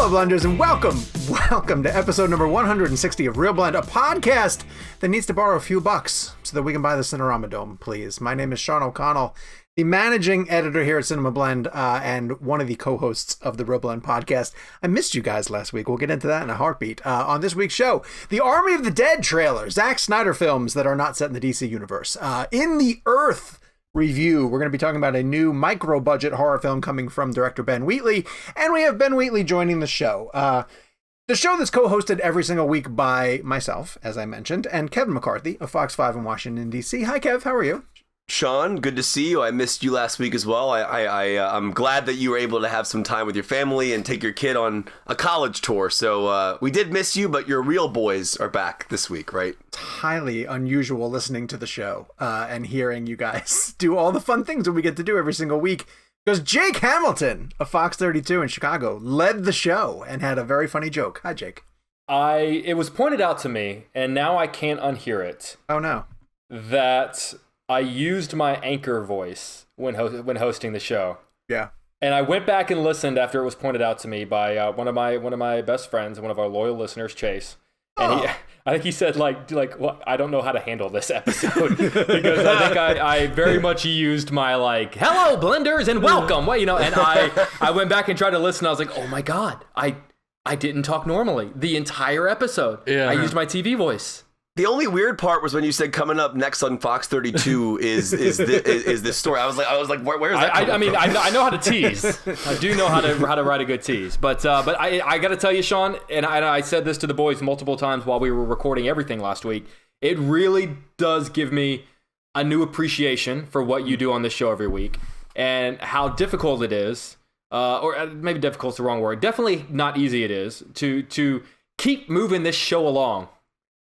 Hello, Blenders, and welcome to episode number 160 of Real Blend, a podcast that needs to borrow a few bucks so that we can buy the Cinerama Dome, please. My name is Sean O'Connell, the managing editor here at Cinema Blend, and one of the co-hosts of the Real Blend podcast. I missed you guys last week. We'll get into that in a heartbeat. On this week's show, the Army of the Dead trailer, Zack Snyder films that are not set in the DC universe. In the Earth review, we're going to be talking about a new micro-budget horror film coming from director Ben Wheatley, and we have Ben Wheatley joining the show. The show that's co-hosted every single week by myself, as I mentioned, and Kevin McCarthy of Fox 5 in Washington, D.C. Hi, Kev. How are you? Sean, good to see you. I missed you last week as well. I'm glad that you were able to have some time with your family and take your kid on a college tour. So we did miss you, but your real boys are back this week, right? It's highly unusual listening to the show and hearing you guys do all the fun things that we get to do every single week. Because Jake Hamilton of Fox 32 in Chicago led the show and had a very funny joke. Hi, Jake. It was pointed out to me, and now I can't unhear it. Oh, no. That I used my anchor voice when hosting the show. Yeah. And I went back and listened after it was pointed out to me by one of my best friends, one of our loyal listeners, Chase. And I think he said like, well, I don't know how to handle this episode because I think I very much used my like, hello blenders and welcome. Well, and I went back and tried to listen. I was like, oh my God, I didn't talk normally the entire episode. Yeah. I used my TV voice. The only weird part was when you said coming up next on Fox 32 is this story. I was like, where's that? I mean, I know how to tease. I do know how to write a good tease. But I got to tell you, Sean, and I said this to the boys multiple times while we were recording everything last week. It really does give me a new appreciation for what you do on this show every week and how difficult it is, or maybe difficult is the wrong word. Definitely not easy it is to keep moving this show along.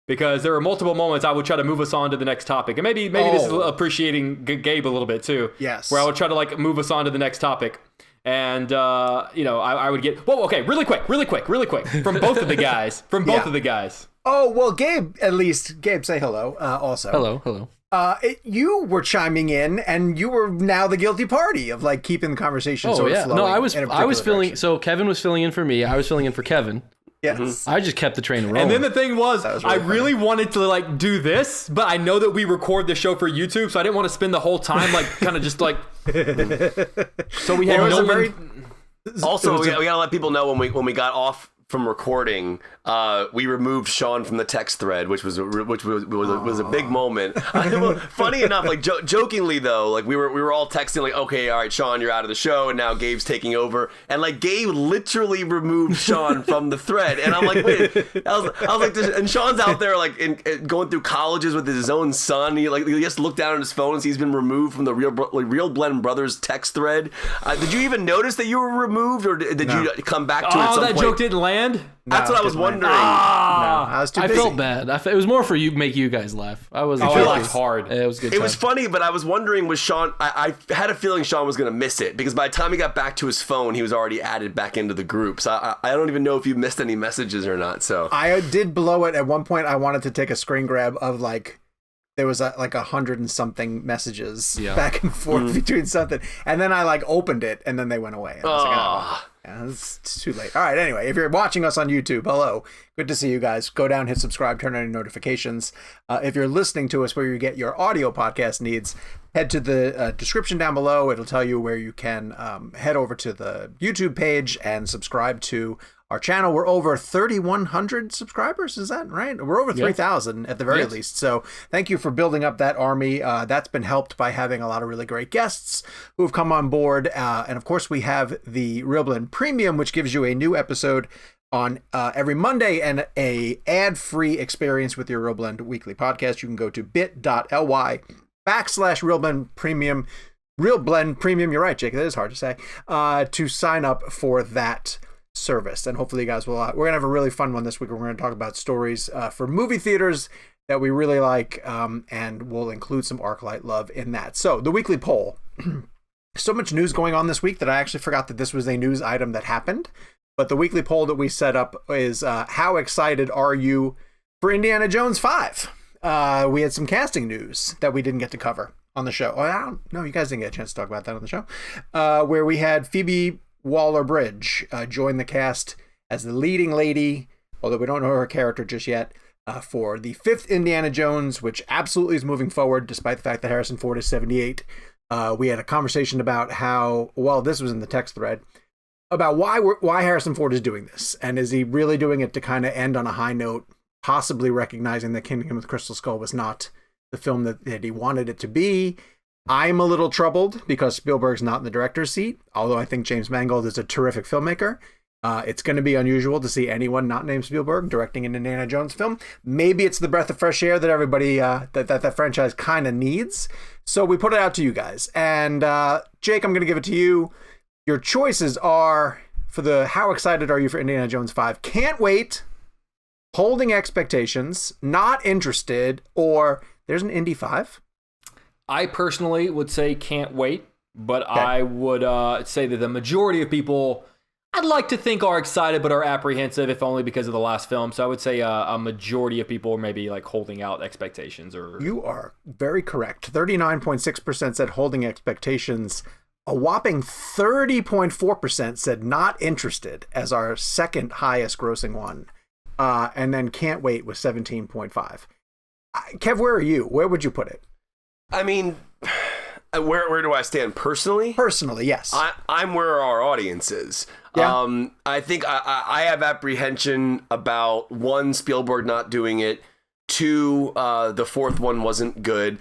Because there are multiple moments I would try to move us on to the next topic. And maybe this is appreciating Gabe a little bit too. Yes. Where I would try to like move us on to the next topic. And, I would get... Whoa, okay, really quick. From both of the guys. Of the guys. Oh, well, Gabe, say hello also. Hello. You were chiming in, and you were now the guilty party of like keeping the conversation sort of flowing. No, I was filling... direction. So Kevin was filling in for me. I was filling in for Kevin. Yes. I just kept the train rolling. And then the thing was really I really wanted to like do this, but I know that we record the show for YouTube, so I didn't want to spend the whole time like kind of just like. So we had Also, we gotta let people know when we got off from recording, we removed Sean from the text thread, which was a big moment. Funny enough, like jokingly though, like we were all texting like, okay, all right, Sean, you're out of the show, and now Gabe's taking over, and like Gabe literally removed Sean from the thread, and I'm like, wait, I was like, and Sean's out there like going through colleges with his own son. He just looked down at his phone and he's been removed from the Real Blend Brothers text thread. Did you even notice that you were removed, or did you come back to it at some that point? Joke didn't land. That's what I was wondering. No, I was too busy. I felt bad. It was more for make you guys laugh. I wasn't. I laughed hard. It was good. It was funny, but I was wondering, was Sean... I had a feeling Sean was going to miss it, because by the time he got back to his phone, he was already added back into the group. So I don't even know if you missed any messages or not. So I did blow it. At one point, I wanted to take a screen grab of like... There was like 100 and something messages back and forth between something. And then I like opened it, and then they went away. And I was like, oh. Yeah, it's too late. All right, anyway, if you're watching us on YouTube, hello. Good to see you guys. Go down, hit subscribe, turn on your notifications. If you're listening to us where you get your audio podcast needs, head to the description down below. It'll tell you where you can head over to the YouTube page and subscribe to our channel. We're over 3,100 subscribers. Is that right? We're over 3,000 at the very least. So thank you for building up that army. That's been helped by having a lot of really great guests who have come on board. And of course, we have the Real Blend Premium, which gives you a new episode on every Monday and a ad-free experience with your Real Blend weekly podcast. You can go to bit.ly/Real Blend Premium. Real Blend Premium. You're right, Jake. That is hard to say. To sign up for that service, and hopefully you guys will we're gonna have a really fun one this week. We're going to talk about stories for movie theaters that we really like, and we'll include some ArcLight love in that. So the weekly poll. So much news going on this week that I actually forgot that this was a news item that happened. But the weekly poll that we set up is how excited are you for Indiana Jones 5? We had some casting news that we didn't get to cover on the show. I don't know, you guys didn't get a chance to talk about that on the show, where we had Phoebe Waller-Bridge join the cast as the leading lady, although we don't know her character just yet, for the 5th Indiana Jones, which absolutely is moving forward despite the fact that Harrison Ford is 78. We had a conversation about how, well, this was in the text thread, about why Harrison Ford is doing this. And is he really doing it to kind of end on a high note, possibly recognizing that Kingdom of the Crystal Skull was not the film that he wanted it to be? I'm a little troubled because Spielberg's not in the director's seat, although I think James Mangold is a terrific filmmaker. It's going to be unusual to see anyone not named Spielberg directing an Indiana Jones film. Maybe it's the breath of fresh air that everybody, that franchise kind of needs. So we put it out to you guys. And Jake, I'm going to give it to you. Your choices are for the how excited are you for Indiana Jones 5? Can't wait, holding expectations, not interested, or there's an Indy 5? I personally would say can't wait, but Okay. I would say that the majority of people, I'd like to think, are excited but are apprehensive, if only because of the last film. So I would say a majority of people are maybe like holding out expectations. Or You are very correct. 39.6% said holding expectations. A whopping 30.4% said not interested as our second highest grossing one. And then can't wait with 17.5. Kev, where are you? Where would you put it? I mean, where do I stand personally? Personally, yes. I'm where our audience is. Yeah. I think I have apprehension about, one, Spielberg not doing it. Two, the fourth one wasn't good.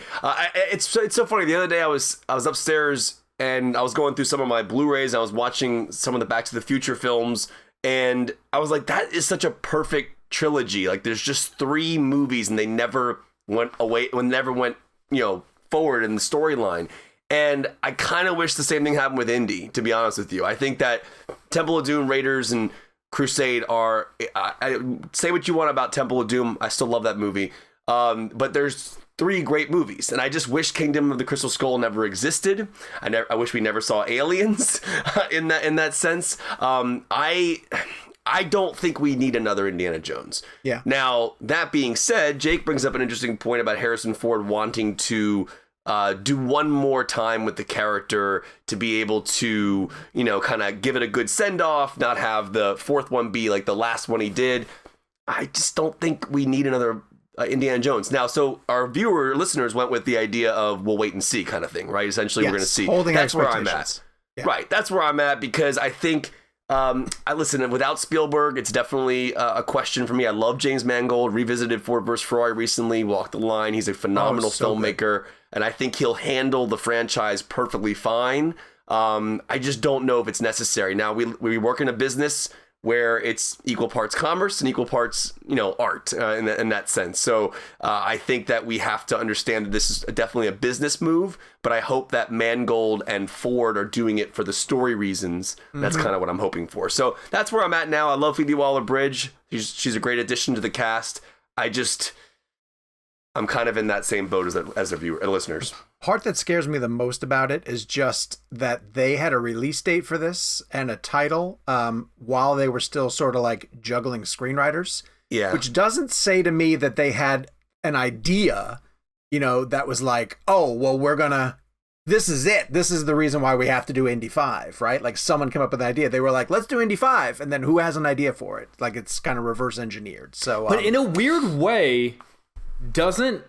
It's so funny. The other day I was upstairs and I was going through some of my Blu-rays. And I was watching some of the Back to the Future films, and I was like, that is such a perfect trilogy. Like, there's just 3 movies and they never went away, forward in the storyline. And I kind of wish the same thing happened with Indy, to be honest with you. I think that Temple of Doom, Raiders, and Crusade are... I say what you want about Temple of Doom. I still love that movie. But there's 3 great movies. And I just wish Kingdom of the Crystal Skull never existed. I wish we never saw aliens in that sense. I don't think we need another Indiana Jones. Yeah. Now, that being said, Jake brings up an interesting point about Harrison Ford wanting to do one more time with the character to be able to, kind of give it a good send-off, not have the fourth one be like the last one he did. I just don't think we need another Indiana Jones. Now, so our listeners went with the idea of we'll wait and see kind of thing, right? Essentially, Yes, we're going to see. holding That's where I'm at. expectations. Yeah. Right. That's where I'm at, because I think... I listen, without Spielberg, it's definitely a question for me. I love James Mangold, revisited Ford vs. Ferrari recently, walked the line. He's a phenomenal filmmaker, and I think he'll handle the franchise perfectly fine. I just don't know if it's necessary. Now, we work in a business where it's equal parts commerce and equal parts, art in that sense. So I think that we have to understand that this is definitely a business move, but I hope that Mangold and Ford are doing it for the story reasons. That's kind of what I'm hoping for. So that's where I'm at now. I love Phoebe Waller-Bridge. She's a great addition to the cast. I'm kind of in that same boat as the viewer and listeners. Part that scares me the most about it is just that they had a release date for this and a title while they were still sort of like juggling screenwriters. Yeah. Which doesn't say to me that they had an idea, that was like, oh, well, this is it. This is the reason why we have to do Indy 5, right? Like someone came up with an idea. They were like, let's do Indy 5. And then who has an idea for it? Like it's kind of reverse engineered. So, but in a weird way, doesn't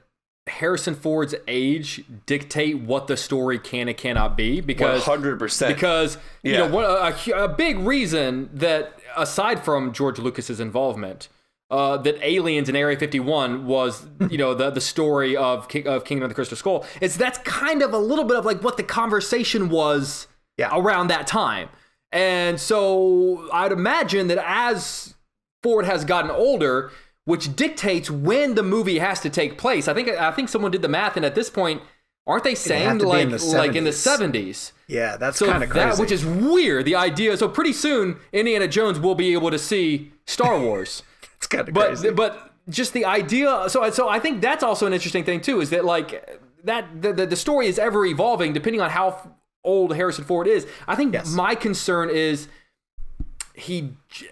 Harrison Ford's age dictate what the story can and cannot be? Because 100%. Because a big reason that, aside from George Lucas's involvement, that Aliens in Area 51 was the story of Kingdom of the Crystal Skull, that's kind of a little bit of like what the conversation was around that time. And so I'd imagine that as Ford has gotten older, which dictates when the movie has to take place. I think someone did the math, and at this point, aren't they saying like in the 70s? Yeah, that's kind of crazy. Which is weird. The idea. So pretty soon, Indiana Jones will be able to see Star Wars. It's kind of crazy. But just the idea. So I think that's also an interesting thing too. Is that like that the story is ever evolving depending on how old Harrison Ford is. I think my concern is.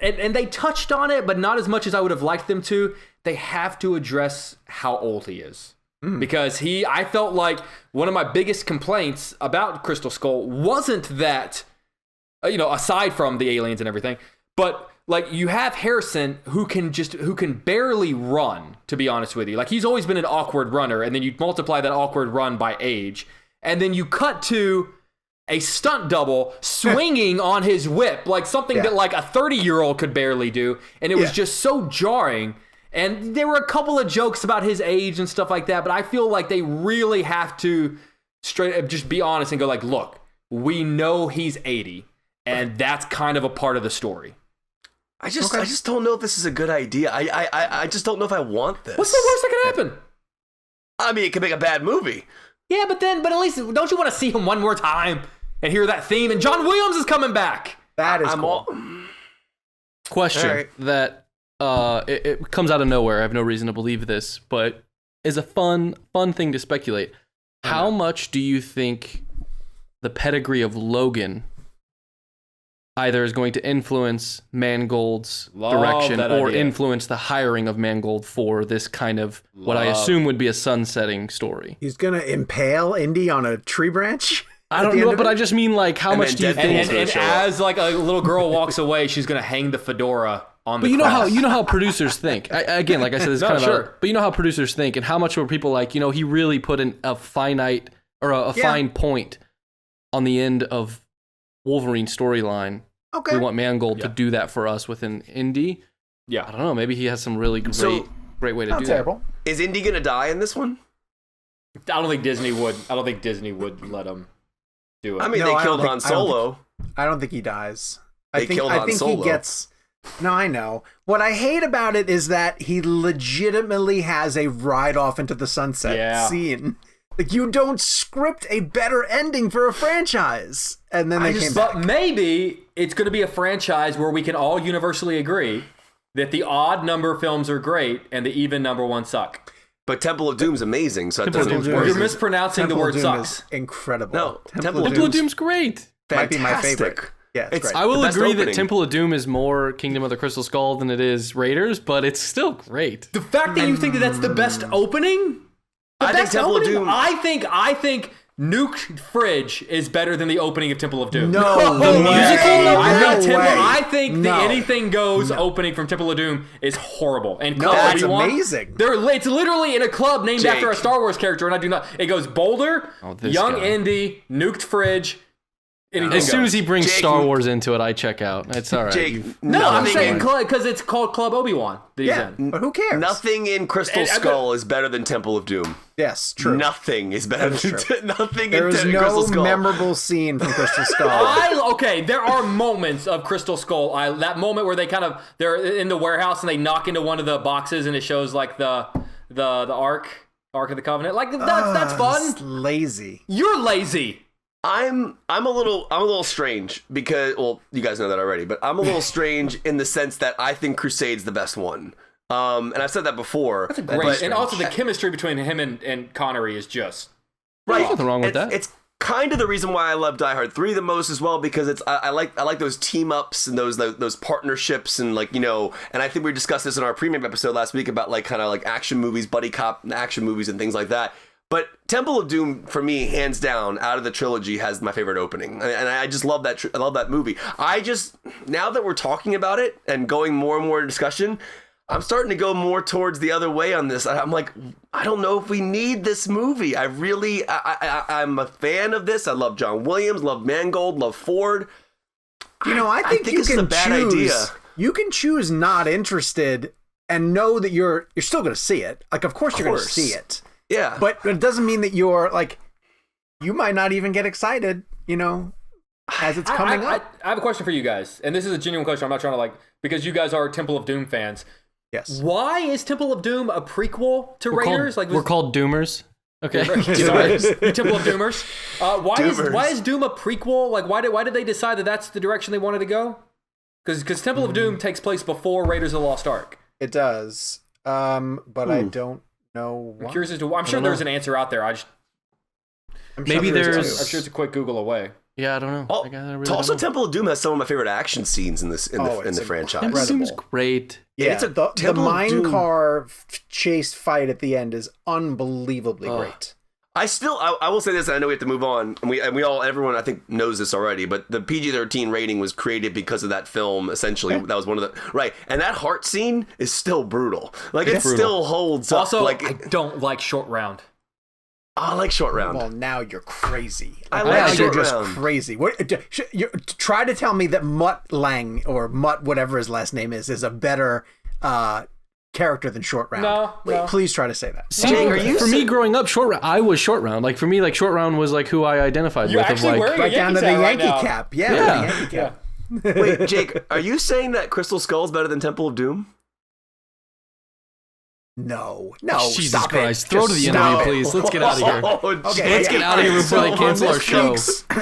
And they touched on it, but not as much as I would have liked them to. They have to address how old he is. Because I felt like one of my biggest complaints about Crystal Skull wasn't that, aside from the aliens and everything, but like you have Harrison who can barely run, to be honest with you. Like he's always been an awkward runner, and then you multiply that awkward run by age, and then you cut to a stunt double swinging on his whip, like something that like a 30-year-old could barely do, and it was just so jarring. And there were a couple of jokes about his age and stuff like that, but I feel like they really have to straight up just be honest and go like, look, we know he's 80, and that's kind of a part of the story. I just don't know if this is a good idea. I just don't know if I want this. What's the worst that could happen? I mean, it could make a bad movie. Yeah, but at least don't you want to see him one more time and hear that theme? And John Williams is coming back. That is cool. Question that it comes out of nowhere. I have no reason to believe this, but is a fun thing to speculate. How much do you think the pedigree of Logan either is going to influence Mangold's direction or influence the hiring of Mangold for this kind of what I assume would be a sunsetting story? He's going to impale Indy on a tree branch? I don't know, but I just mean like how much do you think? And as like a little girl walks away, she's going to hang the fedora on the cross. You know how producers think. Again, like I said, it's kind of but you know how producers think, and how much were people like, he really put in a finite or a fine point on the end of Wolverine storyline. Okay. We want Mangold to do that for us within Indy. Yeah. I don't know. Maybe he has some really great way to do that. Is Indy going to die in this one? I don't think Disney would let him do it. I mean, they killed Han Solo. I don't think he dies. I think he gets... No, I know. What I hate about it is that he legitimately has a ride off into the sunset scene. Like, you don't script a better ending for a franchise. And then they came back. But maybe it's going to be a franchise where we can all universally agree that the odd number films are great and the even number one suck. But Temple of Doom's amazing, so it doesn't work. You're mispronouncing the word sucks. Incredible. No, Temple of Doom's great. Might be my favorite. Yeah, it's great. I will agree that Temple of Doom is more Kingdom of the Crystal Skull than it is Raiders, but it's still great. The fact that you think that that's the best opening? I think Temple of Doom. I think Nuke Fridge is better than the opening of Temple of Doom. No, the musical. I think the Anything Goes opening from Temple of Doom is horrible. And that's amazing. It's literally in a club named after a Star Wars character, and I do not. It goes Boulder, Young Indy, Nuked Fridge. As soon as he brings Star Wars into it, I check out. It's all right. Jake, I'm saying because it's called Club Obi-Wan. But who cares? Nothing in Crystal Skull is better than Temple of Doom. Yes, true. Nothing is better than nothing. There is no Crystal Skull. Memorable scene from Crystal Skull. There are moments of Crystal Skull. That moment where they're in the warehouse and they knock into one of the boxes and it shows like the Ark of the Covenant. Like that's fun. It's lazy. You're lazy. I'm a little strange because, well, you guys know that already, but I'm a little strange in the sense that I think Crusade's the best one. And I've said that before. That's great. And also the chemistry between him and Connery is just right. There's nothing wrong with that. It's kind of the reason why I love Die Hard 3 the most as well, because I like those team ups and those partnerships and and I think we discussed this in our premium episode last week about kind of action movies, buddy cop action movies and things like that. But Temple of Doom, for me, hands down, out of the trilogy, has my favorite opening. And I just love that. I love that movie. Now that we're talking about it and going more and more in discussion, I'm starting to go more towards the other way on this. I'm like, I don't know if we need this movie. I'm a fan of this. I love John Williams, love Mangold, love Ford. I think you can choose. You can choose not interested and know that you're still going to see it. Of course you're going to see it. Yeah. But it doesn't mean that you're you might not even get excited, as it's coming up. I have a question for you guys. And this is a genuine question. I'm not trying to because you guys are Temple of Doom fans. Yes. Why is Temple of Doom a prequel to Raiders? We're called Doomers. Okay. Sorry. Temple of Doomers. Why is Doom a prequel? Why did they decide that that's the direction they wanted to go? Because Temple of Doom takes place before Raiders of the Lost Ark. It does. But I don't know why. I'm curious as to why. I'm sure there's an answer out there. I'm sure it's a quick Google away. Yeah, I don't know. Also, Temple of Doom has some of my favorite action scenes in the franchise. Temple of Doom's great. Yeah, the mine car chase fight at the end is unbelievably great. I will say this, and I know we have to move on, and everyone I think knows this already, but the PG-13 rating was created because of that film, essentially. That was one of the, right, and that heart scene is still brutal. Like, it still holds up. Also, like, I don't like Short Round. I like Short Round. Well, now you're crazy. I like Short You're Round. just crazy. You try to tell me that Mutt Lang, or Mutt, whatever his last name is a better character than Short Round. No. Please try to say that. Jake, are you for me growing up, Short Round, I was Short Round. Like for me, like Short Round was like who I identified You're with. actually wearing right down to the Yankee cap. Yeah. The Yankee cap. Wait, Jake, are you saying that Crystal Skull is better than Temple of Doom? No. Jesus Stop Christ. It. Throw to the interview, it. please. Let's get out of here. Okay, Let's get out of here before they cancel our show.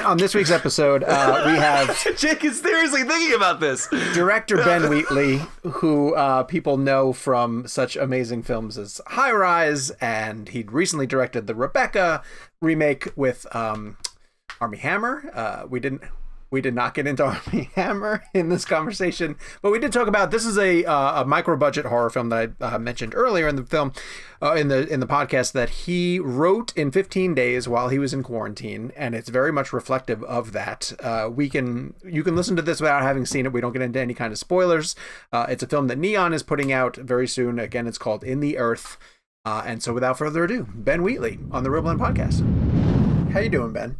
On this week's episode, we have Jake is seriously thinking about this. director Ben Wheatley, who people know from such amazing films as High Rise, and he'd recently directed the Rebecca remake with Armie Hammer. We did not get into Armie Hammer in this conversation, but we did talk about, this is a micro-budget horror film that I mentioned earlier in the film, in the podcast, that he wrote in 15 days while he was in quarantine, and it's very much reflective of that. You can listen to this without having seen it. We don't get into any kind of spoilers. It's a film that Neon is putting out very soon. Again, it's called In the Earth. And so without further ado, Ben Wheatley on the Real Blend Podcast. How you doing, Ben?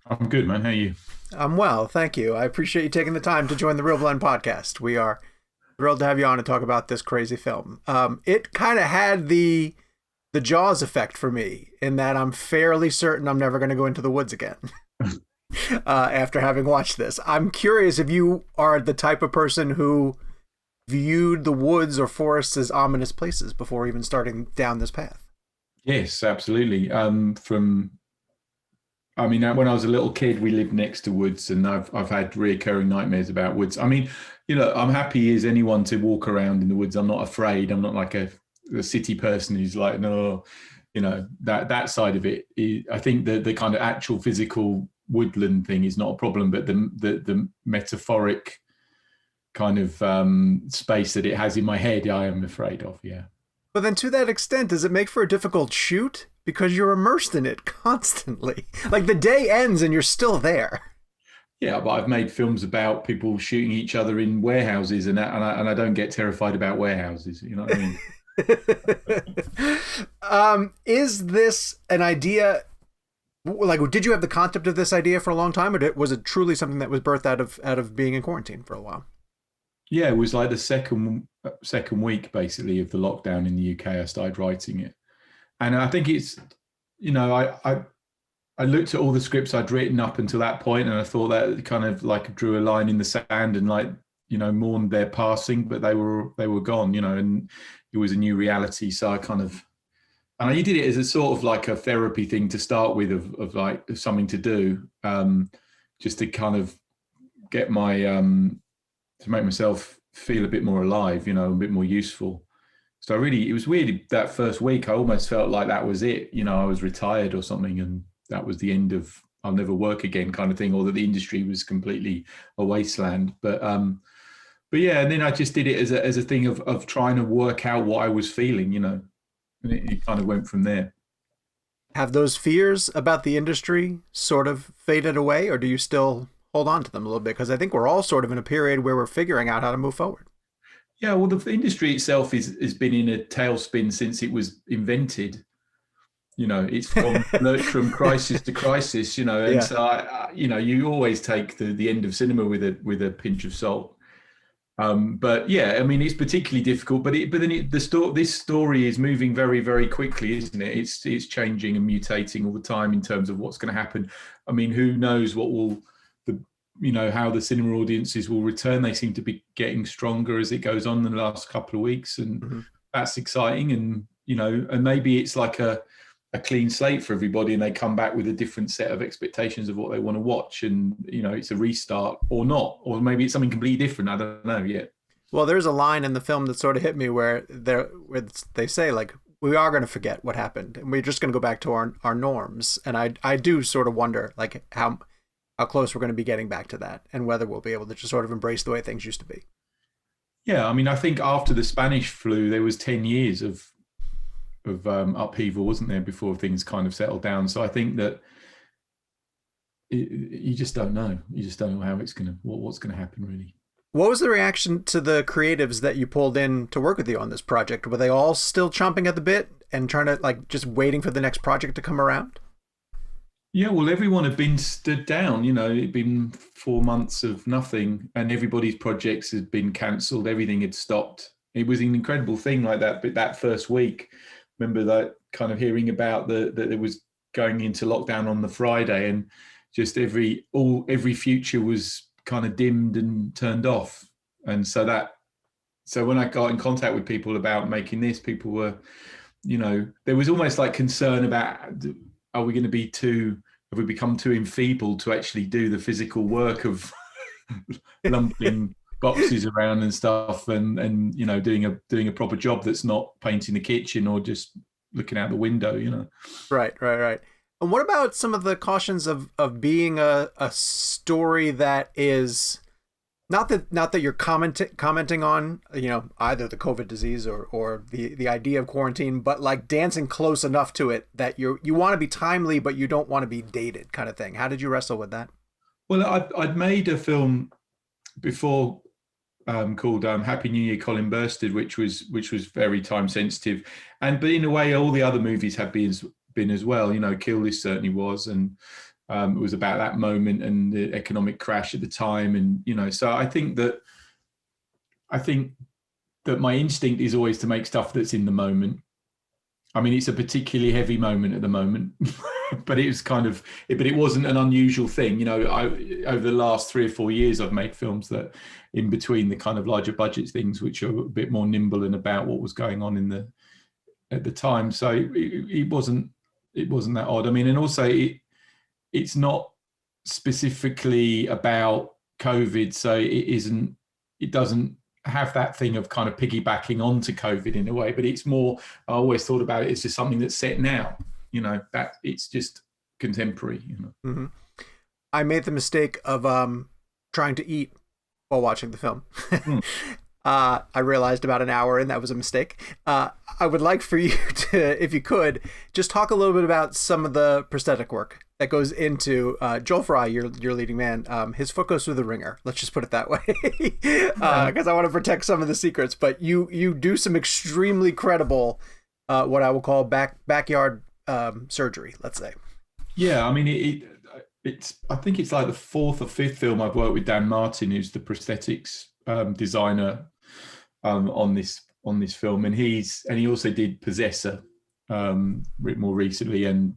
I'm good, man. How are you? I'm well, thank you. I appreciate you taking the time to join the Real Blend Podcast. We are thrilled to have you on to talk about this crazy film. It kind of had the Jaws effect for me, in that I'm fairly certain I'm never going to go into the woods again after having watched this. I'm curious if you are the type of person who viewed the woods or forests as ominous places before even starting down this path. Yes, absolutely. When I was a little kid, we lived next to woods, and I've had reoccurring nightmares about woods. I mean, I'm happy as anyone to walk around in the woods. I'm not afraid. I'm not like a city person who's like, no, that side of it. I think the kind of actual physical woodland thing is not a problem, but the metaphoric kind of space that it has in my head, I am afraid of. Yeah. But then to that extent, does it make for a difficult shoot? Because you're immersed in it constantly. Like, the day ends and you're still there. Yeah, but I've made films about people shooting each other in warehouses, and I don't get terrified about warehouses. You know what I mean? Is this an idea? Like, did you have the concept of this idea for a long time, or was it truly something that was birthed out of being in quarantine for a while? Yeah, it was like the second week basically of the lockdown in the UK. I started writing it, and I think it's, I looked at all the scripts I'd written up until that point, and I thought that kind of like drew a line in the sand and mourned their passing, but they were gone, and it was a new reality. So I did it as a sort of like a therapy thing to start with, of something to do, just to kind of get my to make myself feel a bit more alive, a bit more useful. So it was weird that first week. I almost felt like that was it. I was retired or something, and that was the end of I'll never work again kind of thing, or that the industry was completely a wasteland. But yeah, and then I just did it as a thing of trying to work out what I was feeling, and it kind of went from there. Have those fears about the industry sort of faded away, or do you still hold on to them a little bit? Because I think we're all sort of in a period where we're figuring out how to move forward. Yeah, well, the industry itself has been in a tailspin since it was invented. It's from crisis to crisis. And yeah. So you always take the end of cinema with a pinch of salt. But yeah, I mean, it's particularly difficult. But then this story is moving very, very quickly, isn't it? It's changing and mutating all the time in terms of what's going to happen. I mean, who knows what will how the cinema audiences will return. They seem to be getting stronger as it goes on in the last couple of weeks, and that's exciting. And and maybe it's like a clean slate for everybody, and they come back with a different set of expectations of what they want to watch, and it's a restart or not, or maybe it's something completely different. I don't know yet. Well, there's a line in the film that sort of hit me where they say, like, we are going to forget what happened, and we're just going to go back to our norms. And I do sort of wonder, like, how close we're going to be getting back to that, and whether we'll be able to just sort of embrace the way things used to be. Yeah, I mean, I think after the Spanish flu, there was 10 years of upheaval, wasn't there, before things kind of settled down. So I think that you just don't know. You just don't know how it's gonna what's gonna happen, really. What was the reaction to the creatives that you pulled in to work with you on this project? Were they all still chomping at the bit and trying to, like, just waiting for the next project to come around? Yeah, well, everyone had been stood down. It'd been 4 months of nothing, and everybody's projects had been cancelled. Everything had stopped. It was an incredible thing like that. But that first week, remember that kind of hearing about that it was going into lockdown on the Friday, and just every future was kind of dimmed and turned off. And so when I got in contact with people about making this, people were, there was almost like concern about, are we going to have we become too enfeebled to actually do the physical work of lumping boxes around and stuff, and doing a proper job that's not painting the kitchen or just looking out the window, Right. And what about some of the cautions of being a story that is not that you're commenting on, either the COVID disease or the idea of quarantine, but like dancing close enough to it that you want to be timely, but you don't want to be dated, kind of thing. How did you wrestle with that? Well, I'd made a film before called Happy New Year, Colin Bursted, which was very time sensitive, but in a way all the other movies have been as well. Kill List certainly was, and it was about that moment and the economic crash at the time, and so I think that my instinct is always to make stuff that's in the moment. I mean, it's a particularly heavy moment at the moment, but it wasn't an unusual thing. Over the last 3 or 4 years, I've made films that in between the kind of larger budget things, which are a bit more nimble and about what was going on at the time. So it wasn't that odd. I mean, and also it's not specifically about COVID, so it doesn't have that thing of kind of piggybacking onto COVID in a way, but it's more, I always thought about it as just something that's set now, that it's just contemporary. Mm-hmm. I made the mistake of trying to eat while watching the film. I realized about an hour in that was a mistake. I would like for you to, if you could, just talk a little bit about some of the prosthetic work that goes into Joel Fry, your leading man. His foot goes through the ringer. Let's just put it that way, because I want to protect some of the secrets. But you do some extremely credible, what I will call backyard surgery. Let's say. Yeah, I mean I think it's like the 4th or 5th film I've worked with Dan Martin, who's the prosthetics designer on this film, and he also did Possessor more recently, and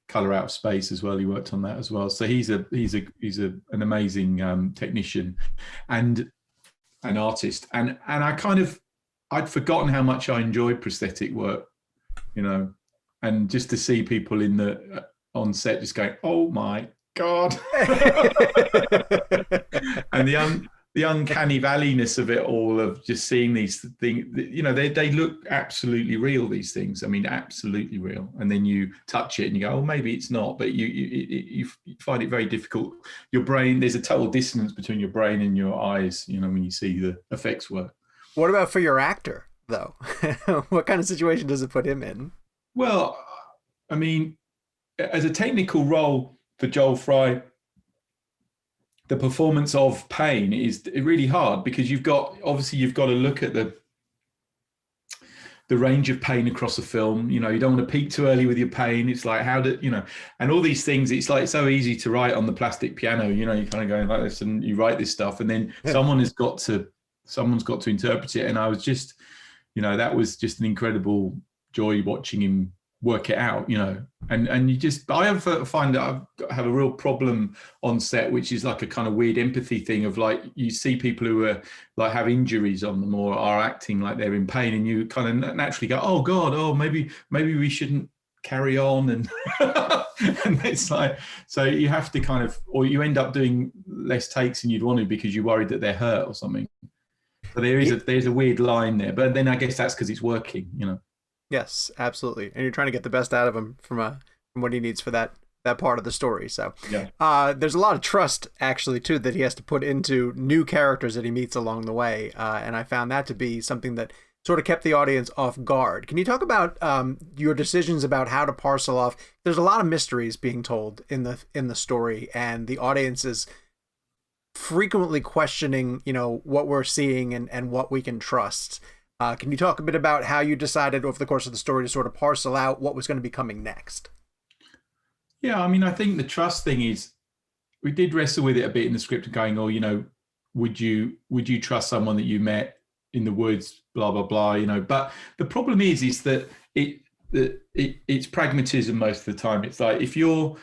Color Out of Space as well. He worked on that as well. So he's an amazing technician and an artist, and I'd forgotten how much I enjoyed prosthetic work, and just to see people on set just going, "Oh my God," and the uncanny valleyness of it all, of just seeing these things, they look absolutely real, these things. I mean, absolutely real. And then you touch it and you go, oh, maybe it's not, but you find it very difficult. Your brain, there's a total dissonance between your brain and your eyes, when you see the effects work. What about for your actor, though? What kind of situation does it put him in? Well, I mean, as a technical role for Joel Fry, the performance of pain is really hard, because you've got to look at the range of pain across a film. You don't want to peak too early with your pain. It's like, and all these things, it's like so easy to write on the plastic piano, you're kind of going like this and you write this stuff, and then someone's got to interpret it. And I was just, that was just an incredible joy watching him work it out, and I find that I have a real problem on set, which is like a kind of weird empathy thing of, like, you see people who are like have injuries on them or are acting like they're in pain, and you kind of naturally go, oh God, oh maybe we shouldn't carry on, and and it's like, so you have to kind of, or you end up doing less takes than you'd want to because you're worried that they're hurt or something. So there's a weird line there, but then I guess that's because it's working, Yes, absolutely. And you're trying to get the best out of him from what he needs for that part of the story. So yeah. There's a lot of trust, actually, too, that he has to put into new characters that he meets along the way. And I found that to be something that sort of kept the audience off guard. Can you talk about your decisions about how to parcel off? There's a lot of mysteries being told in the story, and the audience is frequently questioning, what we're seeing and what we can trust. Can you talk a bit about how you decided over the course of the story to sort of parcel out what was going to be coming next? Yeah, I mean, I think the trust thing is, we did wrestle with it a bit in the script of going, would you trust someone that you met in the woods, blah, blah, blah, but the problem is that it's pragmatism most of the time. It's like, if you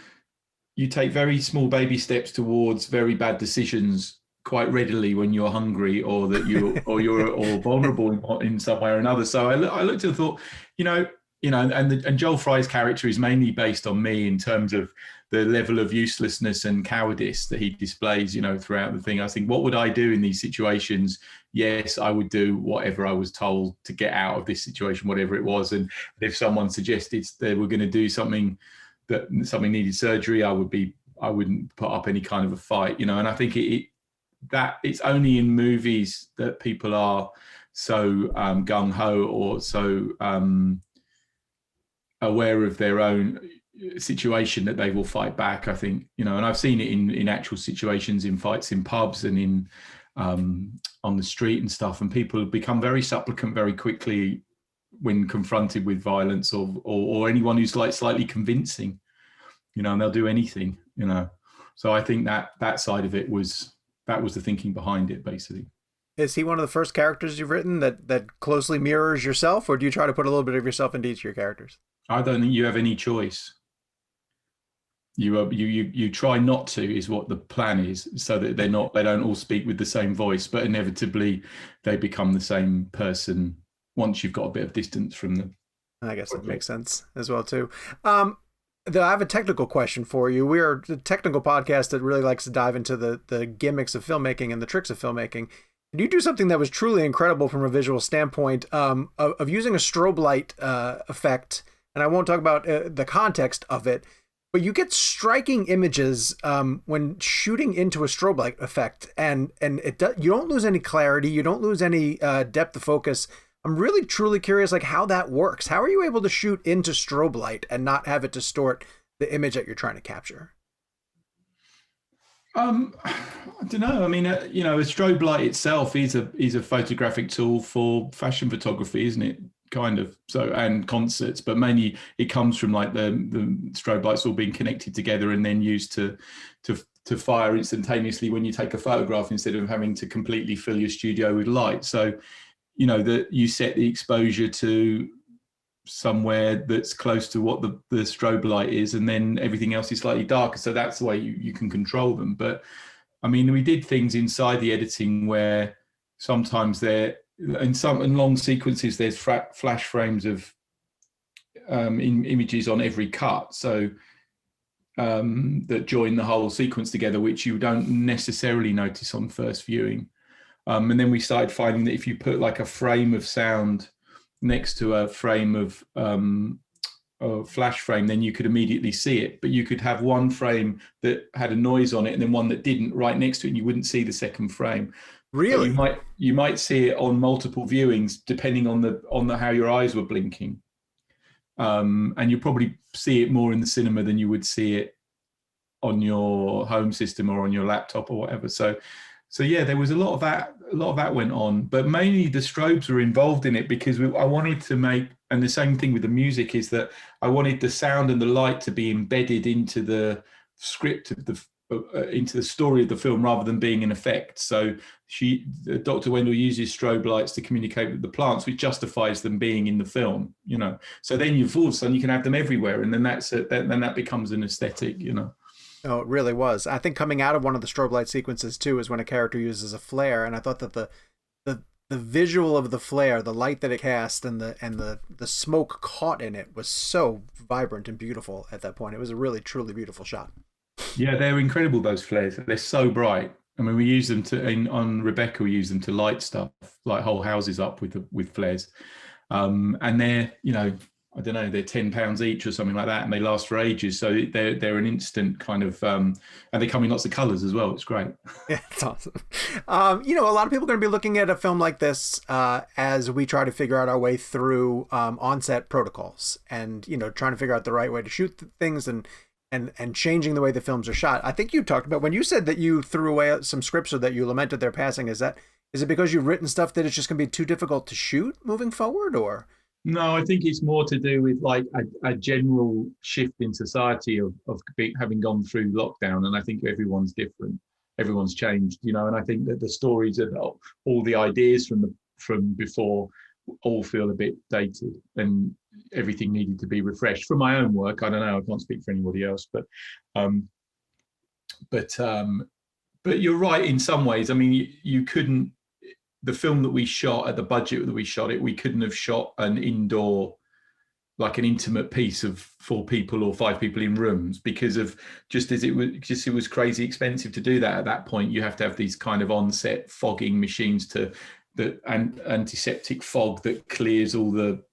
take very small baby steps towards very bad decisions quite readily when you're hungry, or that you're vulnerable in some way or another. So I looked and thought, and Joel Fry's character is mainly based on me in terms of the level of uselessness and cowardice that he displays, throughout the thing. I think, what would I do in these situations? Yes, I would do whatever I was told to get out of this situation, whatever it was. And if someone suggested they were going to do something needed surgery, I wouldn't put up any kind of a fight, And I think that it's only in movies that people are so gung ho or so aware of their own situation that they will fight back, I think, and I've seen it in actual situations, in fights in pubs and in on the street and stuff, and people become very supplicant very quickly when confronted with violence or anyone who's like slightly convincing, and they'll do anything, So I think that side of it was the thinking behind it, basically. Is he one of the first characters you've written that closely mirrors yourself, or do you try to put a little bit of yourself into each of your characters? I don't think you have any choice. You try not to, is what the plan is, so that they don't all speak with the same voice, but inevitably they become the same person once you've got a bit of distance from them. I guess that makes sense as well too. I have a technical question for you. We are a technical podcast that really likes to dive into the gimmicks of filmmaking and the tricks of filmmaking. Did you do something that was truly incredible from a visual standpoint, of using a strobe light effect? And I won't talk about the context of it, but you get striking images when shooting into a strobe light effect, and you don't lose any clarity, you don't lose any depth of focus. I'm really truly curious, like, how that works. How are you able to shoot into strobe light and not have it distort the image that you're trying to capture? I don't know. I mean, a strobe light itself is a photographic tool for fashion photography, isn't it? Kind of. So, and concerts, but mainly it comes from like the strobe lights all being connected together and then used to fire instantaneously when you take a photograph, instead of having to completely fill your studio with light. So, that you set the exposure to somewhere that's close to what the strobe light is, and then everything else is slightly darker. So that's the way you can control them. But I mean, we did things inside the editing where sometimes in long sequences, there's flash frames of images on every cut. So that join the whole sequence together, which you don't necessarily notice on first viewing. And then we started finding that if you put like a frame of sound next to a frame of flash frame, then you could immediately see it. But you could have one frame that had a noise on it and then one that didn't right next to it, and you wouldn't see the second frame. Really? So you might see it on multiple viewings depending on how your eyes were blinking. And you probably see it more in the cinema than you would see it on your home system or on your laptop or whatever. So yeah, there was a lot of that went on, but mainly the strobes were involved in it because I wanted to make, and the same thing with the music is that I wanted the sound and the light to be embedded into the script of into the story of the film rather than being an effect. So Dr. Wendell uses strobe lights to communicate with the plants, which justifies them being in the film, So then all of a sudden you can have them everywhere, and then then that becomes an aesthetic, Oh, it really was. I think coming out of one of the strobe light sequences too is when a character uses a flare, and I thought that the visual of the flare, the light that it cast, and the smoke caught in it was so vibrant and beautiful at that point. It was a really truly beautiful shot. Yeah, they're incredible, those flares. They're so bright. I mean, we use them on Rebecca. We use them to light stuff, like whole houses up with flares, and they're I don't know, they're £10 each or something like that, and they last for ages. So they're an instant kind of, and they come in lots of colours as well. It's great. Yeah, it's awesome. A lot of people are going to be looking at a film like this as we try to figure out our way through on-set protocols, and trying to figure out the right way to shoot things and changing the way the films are shot. I think you talked about when you said that you threw away some scripts or that you lamented their passing. Is it because you've written stuff that it's just going to be too difficult to shoot moving forward, or? No, I think it's more to do with like a general shift in society of having gone through lockdown, and I think everyone's different, everyone's changed, and I think that the stories of all the ideas from before all feel a bit dated, and everything needed to be refreshed. For my own work, I don't know, I can't speak for anybody else, but you're right in some ways. I mean, you couldn't. The film that we shot at the budget that we shot it, we couldn't have shot an indoor, like an intimate piece of 4 people or 5 people in rooms, because of it was crazy expensive to do that at that point. You have to have these kind of on-set fogging machines and antiseptic fog that cleans all the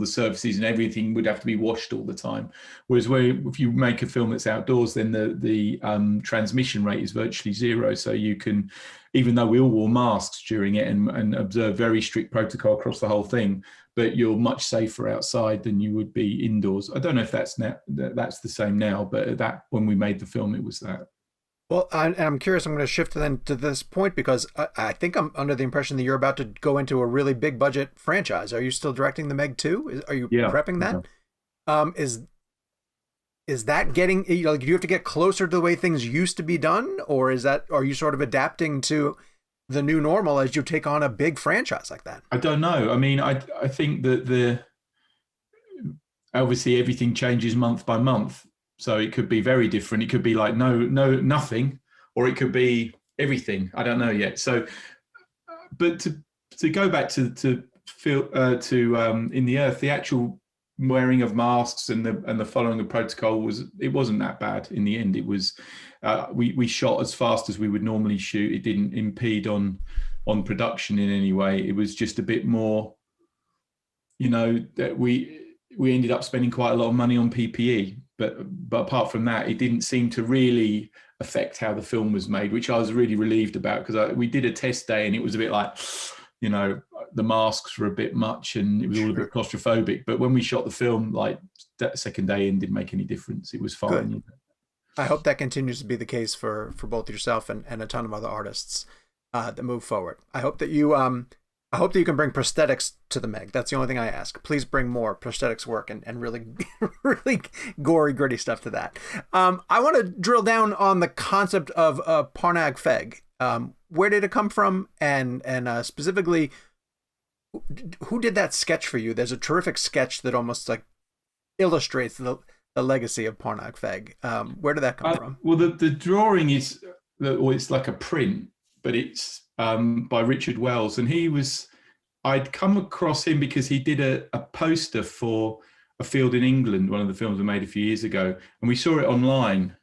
surfaces, and everything would have to be washed all the time. Whereas if you make a film that's outdoors, then the transmission rate is virtually zero. So you can, even though we all wore masks during it and observe very strict protocol across the whole thing, but you're much safer outside than you would be indoors. I don't know if that's the same now, but when we made the film, it was that. Well, I'm curious. I'm going to shift then to this point because I think I'm under the impression that you're about to go into a really big budget franchise. Are you still directing the Meg 2? Are you prepping that? Yeah. Is that getting, do you have to get closer to the way things used to be done, or are you sort of adapting to the new normal as you take on a big franchise like that? I don't know. I mean, I think that obviously everything changes month by month. So it could be very different. It could be like nothing, or it could be everything. I don't know yet. So, but to go back to In the Earth, the actual wearing of masks and the following of protocol wasn't that bad in the end. It was we shot as fast as we would normally shoot. It didn't impede on production in any way. It was just a bit more, that we ended up spending quite a lot of money on PPE. But apart from that, it didn't seem to really affect how the film was made, which I was really relieved about, because we did a test day and it was a bit like, the masks were a bit much and it was all a bit claustrophobic. But when we shot the film, like that second day in, didn't make any difference. It was fine. I hope that continues to be the case for both yourself and a ton of other artists that move forward. I hope that you can bring prosthetics to the Meg. That's the only thing I ask. Please bring more prosthetics work and really, really gory, gritty stuff to that. I want to drill down on the concept of Parnag Feg. Where did it come from? And specifically, who did that sketch for you? There's a terrific sketch that almost like illustrates the legacy of Parnag Feg. Where did that come from? Well, the drawing it's like a print, but it's by Richard Wells, and I'd come across him because he did a poster for A Field in England, one of the films we made a few years ago, and we saw it online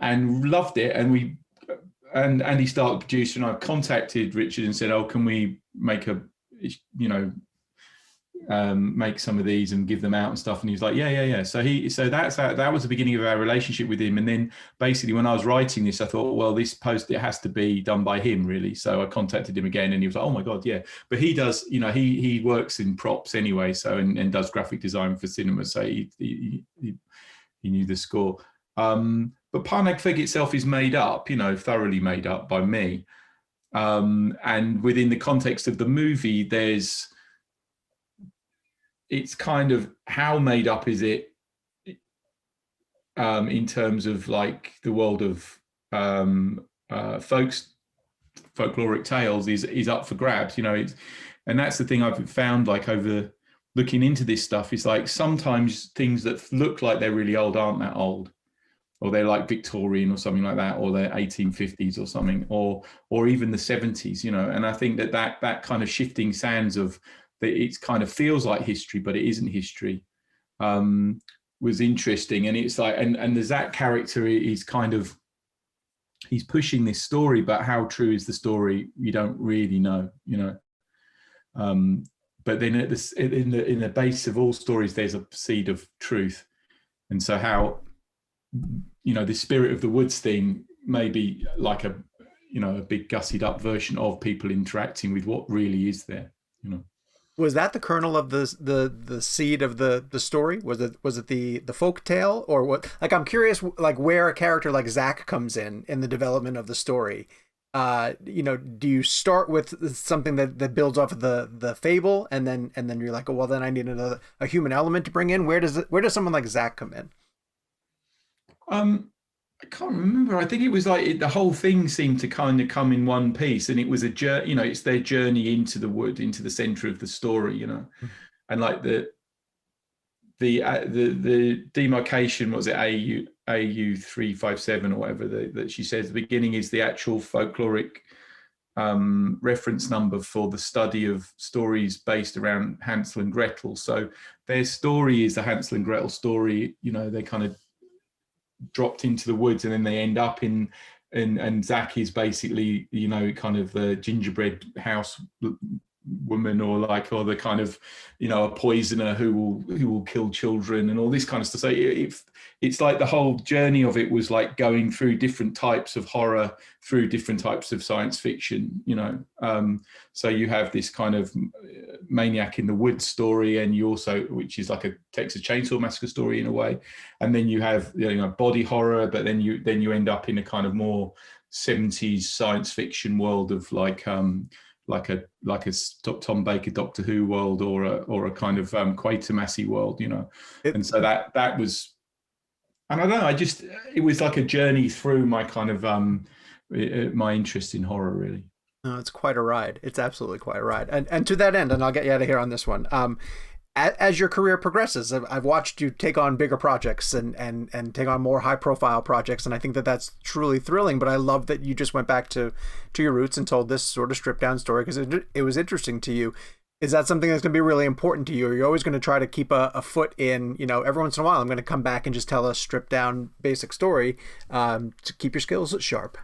and loved it, and Andy Stark, the producer, and I contacted Richard and said, can we make make some of these and give them out and stuff, and he was like, yeah. So that was the beginning of our relationship with him. And then basically when I was writing this, I thought, well, this post, it has to be done by him really. So I contacted him again, and he was like, oh my god, yeah. But he does, he works in props anyway, so and does graphic design for cinema, so he knew the score. But Parnag Feg itself is made up, thoroughly made up by me, and within the context of the movie, it's kind of, how made up is it in terms of like the world of folkloric tales is up for grabs, and that's the thing I've found, like over looking into this stuff, is like sometimes things that look like they're really old aren't that old, or they're like Victorian or something like that, or they're 1850s or something, or even the 70s, and I think that kind of shifting sands of that, it kind of feels like history, but it isn't history, was interesting. And it's like, and the Zack character is he's pushing this story, but how true is the story? You don't really know, but then in the base of all stories, there's a seed of truth. And so how, the spirit of the woods thing may be like a big gussied up version of people interacting with what really is there. Was that the kernel of the seed of the story? Was it the folk tale, or what? Like, I'm curious, like, where a character like Zack comes in the development of the story. Do you start with something that builds off of the fable, and then you're like, oh, well, then I need a human element to bring in? Where does someone like Zack come in? I can't remember. I think it was like the whole thing seemed to kind of come in one piece, and it was a journey. It's their journey into the wood, into the center of the story. And like the demarcation, was it AU 357 or whatever that she says, the beginning is the actual folkloric reference number for the study of stories based around Hansel and Gretel. So their story is the Hansel and Gretel story. They kind of dropped into the woods, and then they end up and Zack is basically kind of the gingerbread house woman, or the kind of a poisoner who will kill children and all this kind of stuff. So it's like the whole journey of it was like going through different types of horror, through different types of science fiction. So you have this kind of maniac in the woods story, and you also, which is like a Texas Chainsaw Massacre story in a way, and then you have body horror, but then you end up in a kind of more 70s science fiction world of like a Tom Baker Doctor Who world, or a kind of Quatermassy world, and so that was, and I don't know, it was like a journey through my kind of my interest in horror, really. No, it's quite a ride. It's absolutely quite a ride. And to that end, and I'll get you out of here on this one. As your career progresses, I've watched you take on bigger projects and take on more high profile projects. And I think that's truly thrilling, but I love that you just went back to your roots and told this sort of stripped down story because it was interesting to you. Is that something that's going to be really important to you? Or you're always going to try to keep a foot in, every once in a while, I'm going to come back and just tell a stripped down basic story to keep your skills sharp?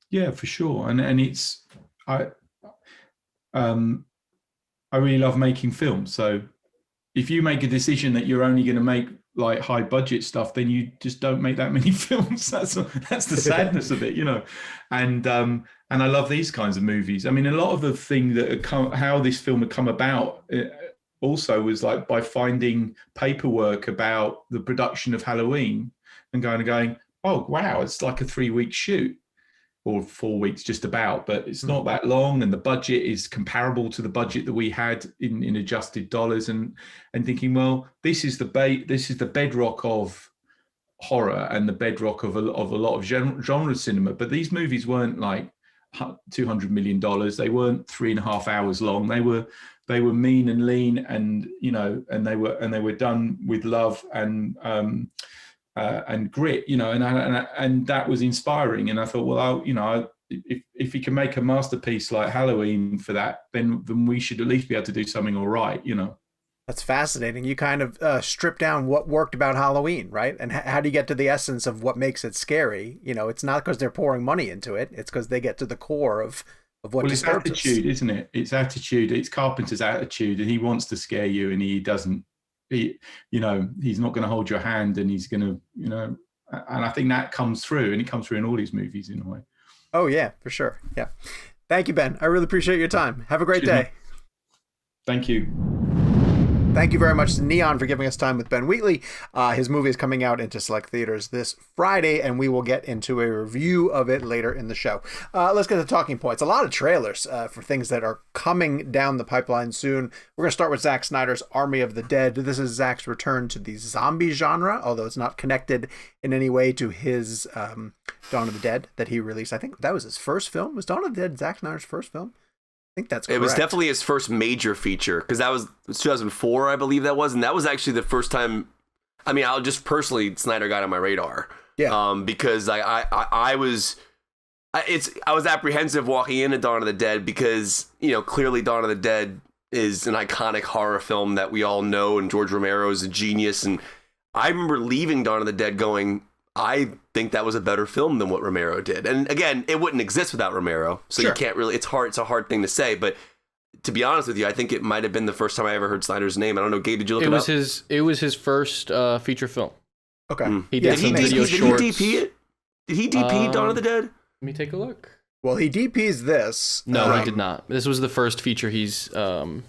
Yeah, for sure. And it's, I really love making films. So if you make a decision that you're only going to make like high budget stuff, then you just don't make that many films. That's the sadness of it, And I love these kinds of movies. I mean, a lot of the thing how this film had come about also was like by finding paperwork about the production of Halloween and going, oh wow, it's like a 3-week shoot. Or 4 weeks, just about, but it's not that long, and the budget is comparable to the budget that we had in adjusted dollars, and thinking, well, this is the bedrock of horror and the bedrock of a lot of genre cinema. But these movies weren't like $200 million. They weren't 3.5 hours long. They were mean and lean, and and they were done with love and grit, and that was inspiring. And I thought, well, if we can make a masterpiece like Halloween for that, then we should at least be able to do something all right, That's fascinating. You kind of strip down what worked about Halloween, right? And how do you get to the essence of what makes it scary? It's not because they're pouring money into it. It's because they get to the core of what disturbs us. It's attitude, isn't it? It's attitude. It's Carpenter's attitude, and he wants to scare you, and he doesn't. He's not going to hold your hand, and he's going to, and I think that comes through, and it comes through in all these movies in a way. Oh yeah, for sure. Yeah. Thank you, Ben. I really appreciate your time. Have a great day. Thank you. Thank you very much to Neon for giving us time with Ben Wheatley. His movie is coming out into select theaters this Friday, and we will get into a review of it later in the show. Let's get to talking points. A lot of trailers for things that are coming down the pipeline soon. We're going to start with Zack Snyder's Army of the Dead. This is Zack's return to the zombie genre, although it's not connected in any way to his Dawn of the Dead that he released. I think that was his first film. Was Dawn of the Dead Zack Snyder's first film? I think that's correct. It was definitely his first major feature, because that was 2004, I believe that was, and that was actually the first time. I mean, Snyder got on my radar. Yeah. Because I was apprehensive walking into Dawn of the Dead because clearly Dawn of the Dead is an iconic horror film that we all know, and George Romero is a genius. And I remember leaving Dawn of the Dead going, I think that was a better film than what Romero did. And again, it wouldn't exist without Romero. So You can't really, it's a hard thing to say, but to be honest with you, I think it might have been the first time I ever heard Snyder's name. I don't know, Gabe, did you look it up? It was his first feature film. Okay. He did some video shorts. Did he DP it? Did he DP Dawn of the Dead? Let me take a look. Well, he DPs this. No, he did not. This was the first feature he's and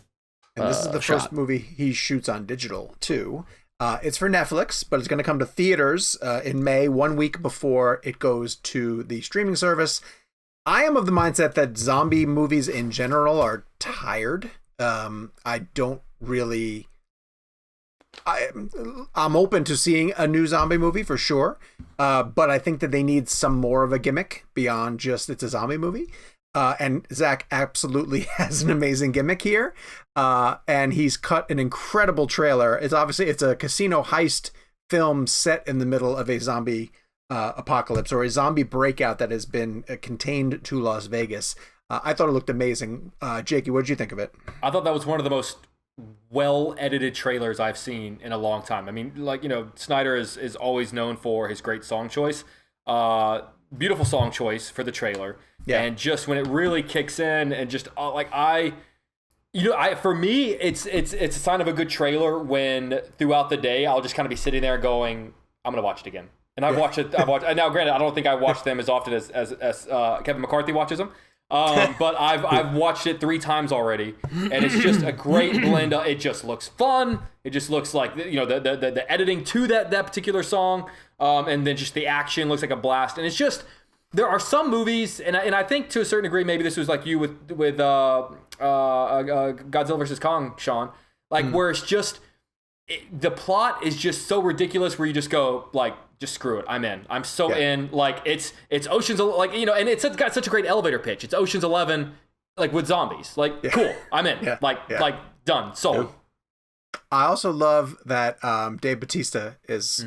this is the first movie he shoots on digital, too. It's for Netflix, but it's going to come to theaters in May, 1 week before it goes to the streaming service. I am of the mindset that zombie movies in general are tired. I don't really... I'm open to seeing a new zombie movie for sure, but I think that they need some more of a gimmick beyond just it's a zombie movie. And Zack absolutely has an amazing gimmick here, and he's cut an incredible trailer. It's a casino heist film set in the middle of a zombie apocalypse or a zombie breakout that has been contained to Las Vegas. I thought it looked amazing. Jakey, what did you think of it? I thought that was one of the most well-edited trailers I've seen in a long time. I mean, Snyder is always known for his great song choice. Beautiful song choice for the trailer. Yeah. And just when it really kicks in and just for me, it's a sign of a good trailer when throughout the day I'll just kind of be sitting there going, I'm going to watch it again. And I've watched it. Now, granted, I don't think I watch them as often as Kevin McCarthy watches them. But I've watched it 3 times already, and it's just a great blend. It just looks fun. It just looks like the editing to that particular song, and then just the action looks like a blast. And it's just there are some movies, and I think to a certain degree maybe this was like you with Godzilla vs. Kong, Sean, where it's just the plot is just so ridiculous where you just go just screw it. I'm in. I'm so in. It's Ocean's, and it's got such a great elevator pitch. It's Ocean's 11, with zombies. Cool. I'm in. Done. Sold. Yeah. I also love that Dave Bautista is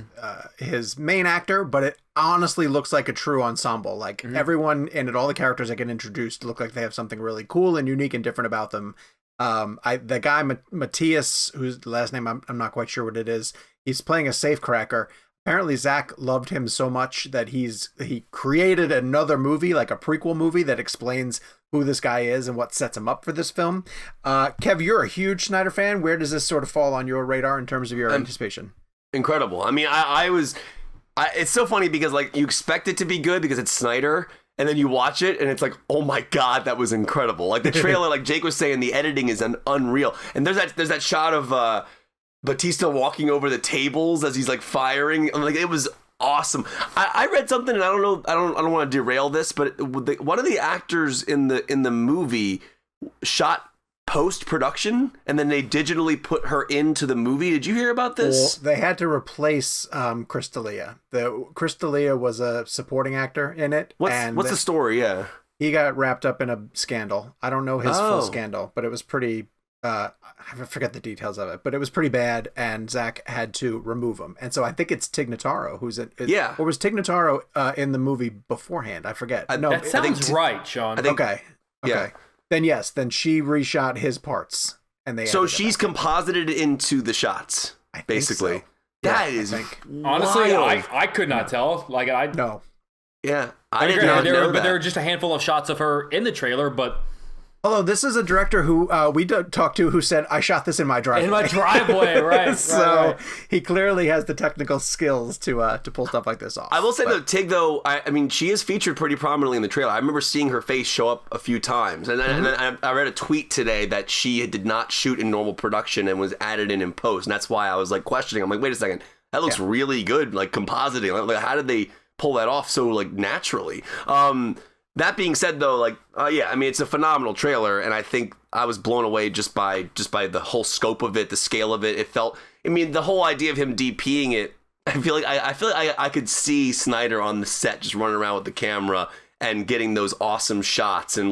his main actor, but it honestly looks like a true ensemble. Everyone in it, all the characters that get introduced look like they have something really cool and unique and different about them. The guy Matthias, whose last name I'm not quite sure what it is, he's playing a safecracker. Apparently Zack loved him so much that he created another movie, like a prequel movie that explains who this guy is and what sets him up for this film. Kev, you're a huge Snyder fan. Where does this sort of fall on your radar in terms of your anticipation? Incredible. I mean, it's so funny because you expect it to be good because it's Snyder, and then you watch it and it's like, oh my God, that was incredible. The trailer, like Jake was saying, the editing is unreal. And there's that shot of Batista walking over the tables as he's firing. It was awesome. I read something, and I don't want to derail this, but one of the actors in the movie shot post-production, and then they digitally put her into the movie. Did you hear about this? Well, they had to replace Chris D'Elia. Chris D'Elia was a supporting actor in it. What's the story? Yeah, he got wrapped up in a scandal. I don't know his full scandal, but it was pretty... I forget the details of it, but it was pretty bad, and Zack had to remove him. And so I think it's Tig Notaro who's in. Yeah. Or was Tig Notaro in the movie beforehand? I forget. No, that sounds right, Sean. Okay. Yeah. Then yes, then she reshot his parts, and she's composited into the shots, basically. So. That is honestly, I could not tell. No. Yeah, I didn't know that. But there were just a handful of shots of her in the trailer, but. Although this is a director who we talked to who said, I shot this in my driveway. In my driveway, right. So he clearly has the technical skills to pull stuff like this off. I will say, though, Tig, though, I mean, she is featured pretty prominently in the trailer. I remember seeing her face show up a few times. And then I read a tweet today that she did not shoot in normal production and was added in post. And that's why I was questioning. I'm like, wait a second. That looks really good, compositing. How did they pull that off so naturally? That being said, though, I mean, it's a phenomenal trailer, and I think I was blown away just by the whole scope of it, the scale of it. It felt, I mean, the whole idea of him DPing it. I feel like I could see Snyder on the set just running around with the camera and getting those awesome shots, and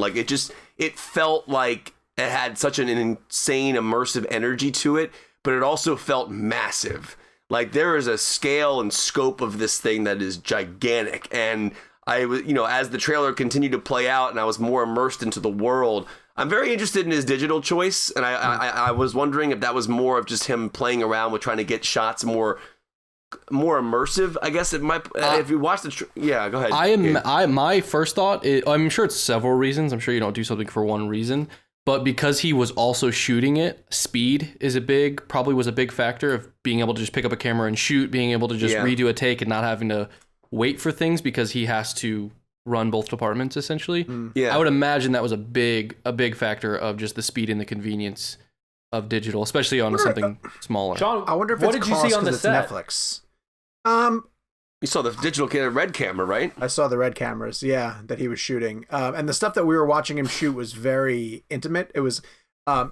it felt like it had such an insane immersive energy to it, but it also felt massive. There is a scale and scope of this thing that is gigantic, and I was, as the trailer continued to play out and I was more immersed into the world, I'm very interested in his digital choice. And I was wondering if that was more of just him playing around with trying to get shots more immersive. I guess it might, if you watch yeah, go ahead. My first thought is, I'm sure it's several reasons. I'm sure you don't do something for one reason, But because he was also shooting it, speed probably was a big factor of being able to just pick up a camera and shoot, being able to just redo a take and not having to wait for things because he has to run both departments essentially. I would imagine that was a big factor of just the speed and the convenience of digital, especially on something smaller. Sean, I wonder if what did you see on the set? Netflix. You saw the digital red camera, right? I saw the red cameras, that he was shooting. And the stuff that we were watching him shoot was very intimate. It was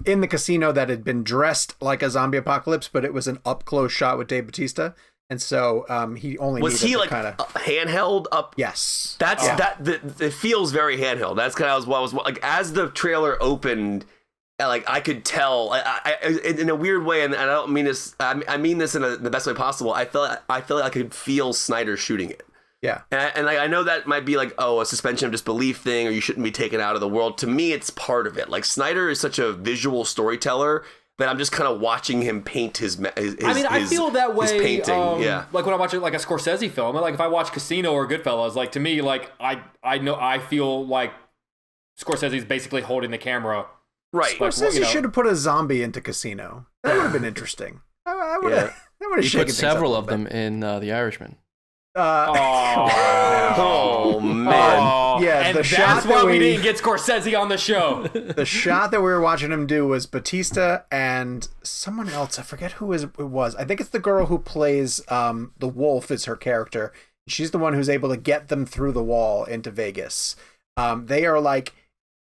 in the casino that had been dressed like a zombie apocalypse, but it was an up-close shot with Dave Bautista. And so he only was he like handheld up? Yes. It feels very handheld. That's kind of what I was like as the trailer opened. Like I could tell, I in a weird way, and I don't mean this. I mean this in the best way possible. I felt like I could feel Snyder shooting it. Yeah, and I know that might be like a suspension of disbelief thing, or you shouldn't be taken out of the world. To me, it's part of it. Like Snyder is such a visual storyteller that I'm just kind of watching him paint his I feel that way. Painting, like when I watch like a Scorsese film, like if I watch Casino or Goodfellas, like to me, like I feel like Scorsese's basically holding the camera. Right. Scorsese should have put a zombie into Casino. That would have been interesting. I would have He put several of them in The Irishman. Oh man! And that's why we didn't get Scorsese on the show. The shot that we were watching him do was Bautista and someone else. I forget who it was. I think it's the girl who plays the wolf is her character. She's the one who's able to get them through the wall into Vegas. They are like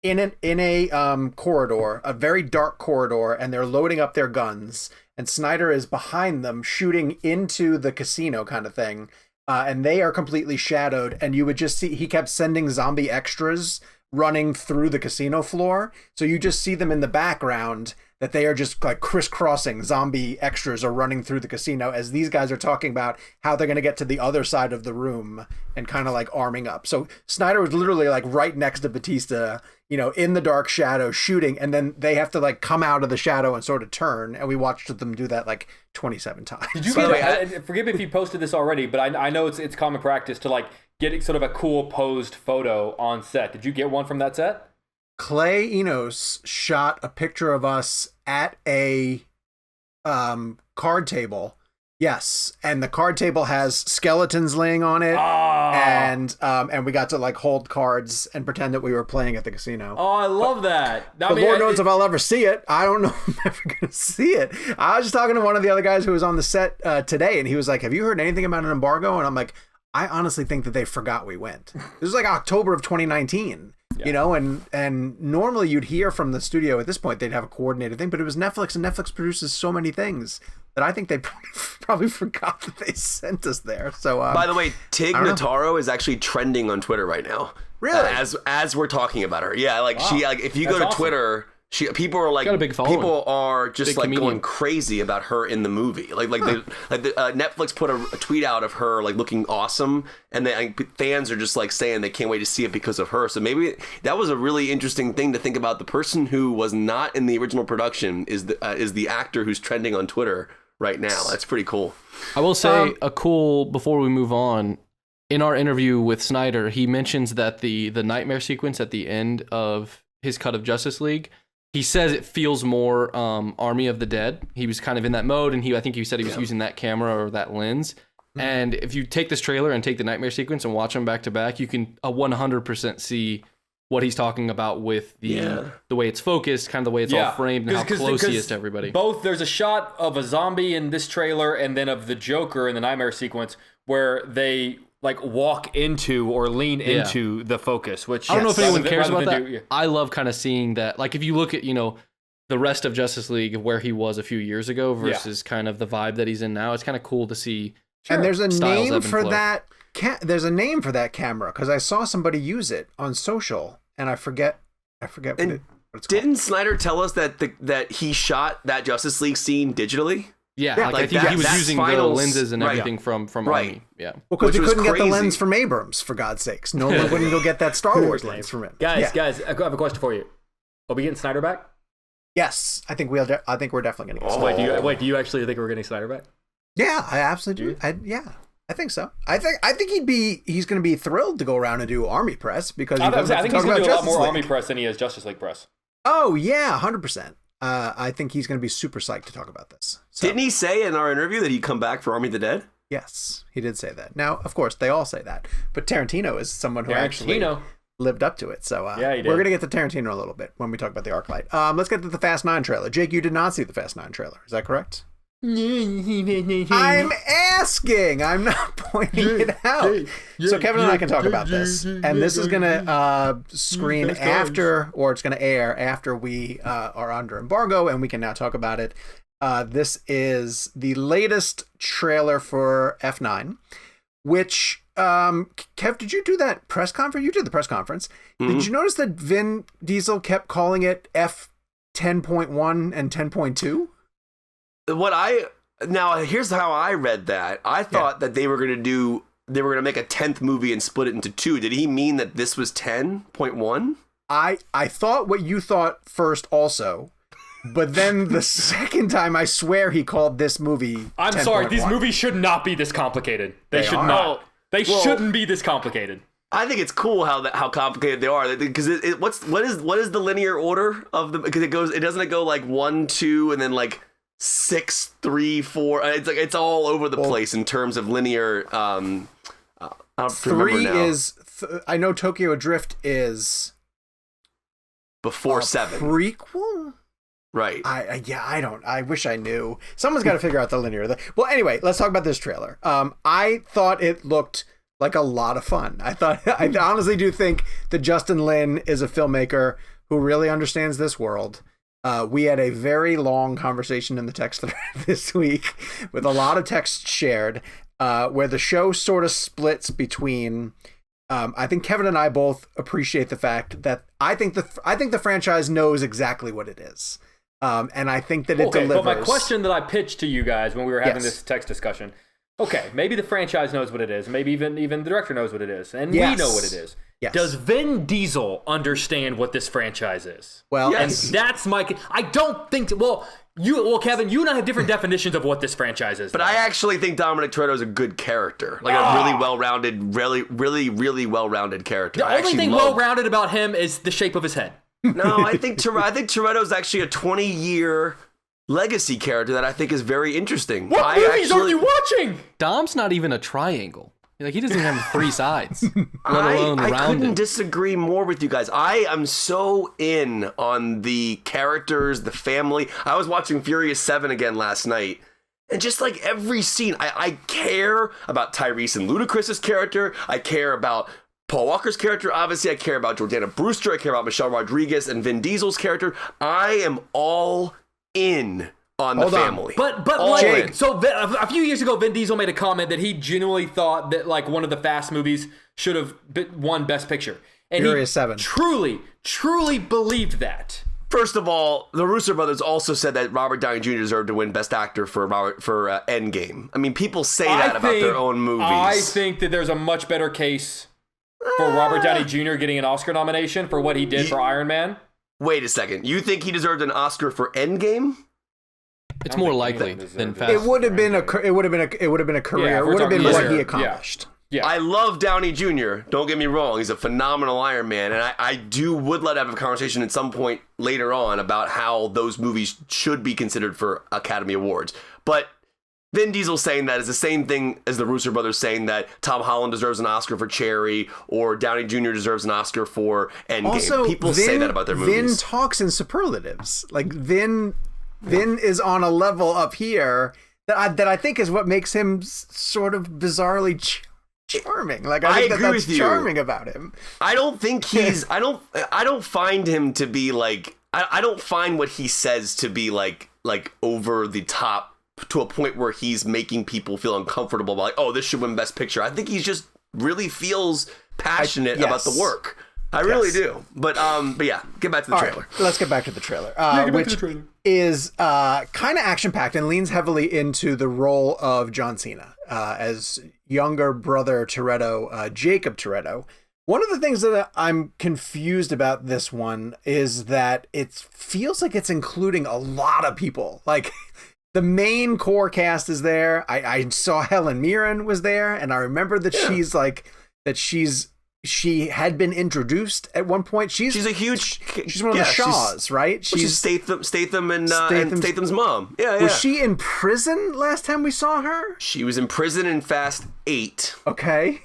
in a corridor, a very dark corridor, and they're loading up their guns. And Snyder is behind them, shooting into the casino kind of thing. And they are completely shadowed, and you would just see he kept sending zombie extras running through the casino floor. So you just see them in the background that they are just like crisscrossing. Zombie extras are running through the casino as these guys are talking about how they're going to get to the other side of the room and kind of like arming up. So Snyder was literally like right next to Bautista, in the dark shadow shooting, and then they have to like come out of the shadow and sort of turn. And we watched them do that like 27 times. Did you forgive me if you posted this already, but I know it's common practice to like get sort of a cool posed photo on set. Did you get one from that set? Clay Enos shot a picture of us at a card table. Yes, and the card table has skeletons laying on it, and we got to like hold cards and pretend that we were playing at the casino. Oh, I love that. But Lord knows if I'll ever see it. I don't know if I'm ever going to see it. I was just talking to one of the other guys who was on the set today, and he was like, "Have you heard anything about an embargo?" And I'm like, I honestly think that they forgot we went. This was like October of 2019. And normally you'd hear from the studio at this point, they'd have a coordinated thing, but it was Netflix, and Netflix produces so many things that I think they probably forgot that they sent us there. So, by the way, Tig Notaro is actually trending on Twitter right now. Really? As we're talking about her. Yeah, like she, like if you go to Twitter, people are like, people are just like going crazy about her in the movie. Netflix put a tweet out of her like looking awesome, and then fans are just like saying they can't wait to see it because of her. So maybe that was a really interesting thing to think about. The person who was not in the original production is the actor who's trending on Twitter right now. That's pretty cool. I will say before we move on. In our interview with Snyder, he mentions that the nightmare sequence at the end of his cut of Justice League, he says it feels more Army of the Dead. He was kind of in that mode, and I think he said he was using that camera or that lens. Mm-hmm. And if you take this trailer and take the nightmare sequence and watch them back to back, you can 100% see what he's talking about with the way it's focused, kind of the way it's all framed, and how close he is to everybody. There's a shot of a zombie in this trailer and then of the Joker in the nightmare sequence where they like walk into or lean into the focus, which I don't know if anyone cares about that. I love kind of seeing that. Like if you look at, the rest of Justice League where he was a few years ago versus kind of the vibe that he's in now, it's kind of cool to see. And there's a name for that. There's a name for that camera because I saw somebody use it on social, and I forget what it's called. Didn't Snyder tell us that he shot that Justice League scene digitally? Yeah, I think he was using the lenses and everything from Army. Yeah. Well, because he couldn't get the lens from Abrams, for God's sakes. No one wouldn't go get that Star Wars lens from him. Guys, I have a question for you. Are we getting Snyder back? Yes, I think we're definitely going to get Snyder. Wait, do you actually think we're getting Snyder back? Yeah, I absolutely do. I think so. I think he's going to be thrilled to go around and do Army press because I think he's going to do a lot more Army press than he has Justice League press. Oh yeah, 100%. I think he's going to be super psyched to talk about this. So, didn't he say in our interview that he'd come back for Army of the Dead? Yes, he did say that. Now, of course, they all say that, but Tarantino is someone who actually lived up to it. So we're going to get to Tarantino a little bit when we talk about the ArcLight. Let's get to the Fast 9 trailer. Jake, you did not see the Fast 9 trailer. Is that correct? I'm asking. I'm not pointing it out. So Kevin and I can talk about this. And this is going to screen after, or it's going to air after we are under embargo, and we can now talk about it. This is the latest trailer for F9, which, Kev, did you do that press conference? You did the press conference. Mm-hmm. Did you notice that Vin Diesel kept calling it F 10.1 and 10.2? Now here's how I read that. I thought that they were going to make a 10th movie and split it into 2. Did he mean that this was 10.1? I thought what you thought first also, but then the second time I swear he called this movie I'm 10. sorry, these movies should not be this complicated. They should not. They shouldn't be this complicated. I think it's cool how complicated they are, because what is the linear order of the, because it doesn't go like 1, 2 and then like 6, 3, 4. It's all over the place in terms of linear. I don't 3 now. is I know Tokyo Drift is before 7 prequel. Right. I wish I knew. Someone's got to figure out the linear. Well, anyway, let's talk about this trailer. I thought it looked like a lot of fun. I honestly do think that Justin Lin is a filmmaker who really understands this world. We had a very long conversation in the text thread this week with a lot of text shared, where the show sort of splits between. I think Kevin and I both appreciate the fact that I think the franchise knows exactly what it is, and I think that it delivers. But my question that I pitched to you guys when we were having this text discussion. Okay, maybe the franchise knows what it is. Maybe even the director knows what it is, and we know what it is. Yes. Does Vin Diesel understand what this franchise is? Well, yes. And that's my. I don't think. Kevin, you and I have different definitions of what this franchise is. But I actually think Dominic Toretto is a good character, like a really well-rounded, really well-rounded character. The only thing well-rounded about him is the shape of his head. No, I think Toretto is actually a 20-year legacy character that I think is very interesting. What movies are you watching? Dom's not even a triangle. Like, he doesn't have 3 sides, let alone rounded. I couldn't disagree more with you guys. I am so in on the characters, the family. I was watching Furious 7 again last night, and just like every scene, I care about Tyrese and Ludacris's character. I care about Paul Walker's character. Obviously, I care about Jordana Brewster. I care about Michelle Rodriguez and Vin Diesel's character. I am all in on the family. But like, so a few years ago, Vin Diesel made a comment that he genuinely thought that like one of the Fast movies should have won Best Picture. And Furious 7. Truly believed that. First of all, the Russo brothers also said that Robert Downey Jr. deserved to win Best Actor for Endgame. I mean, people say that about their own movies. I think that there's a much better case for Robert Downey Jr. getting an Oscar nomination for what he did for Iron Man. Wait a second. You think he deserved an Oscar for Endgame? It's more likely than Fast. It would have been a career. It would have been what he accomplished. Yeah. I love Downey Jr. Don't get me wrong. He's a phenomenal Iron Man. And I would like to have a conversation at some point later on about how those movies should be considered for Academy Awards. But Vin Diesel saying that is the same thing as the Russo brothers saying that Tom Holland deserves an Oscar for Cherry or Downey Jr. deseres an Oscar for Endgame. Also, people say that about their movies. Vin talks in superlatives. Like Vin is on a level up here that I think is what makes him sort of bizarrely charming. Like I think that's charming about him. I don't think he's. I don't find him to be like. I don't find what he says to be like over the top to a point where he's making people feel uncomfortable about like, oh, this should win Best Picture. I think he just really feels passionate about the work. I really do. But yeah, get back to the trailer. Right, let's get back to the trailer. Which is kind of action-packed and leans heavily into the role of John Cena as younger brother Toretto, Jacob Toretto. One of the things that I'm confused about this one is that it feels like it's including a lot of people. Like, the main core cast is there. I saw Helen Mirren was there, and I remember that she's she had been introduced at one point. She's one of the Shaws, right? She's Statham and Statham's mom. Yeah. Was she in prison last time we saw her? She was in prison in Fast 8. Okay.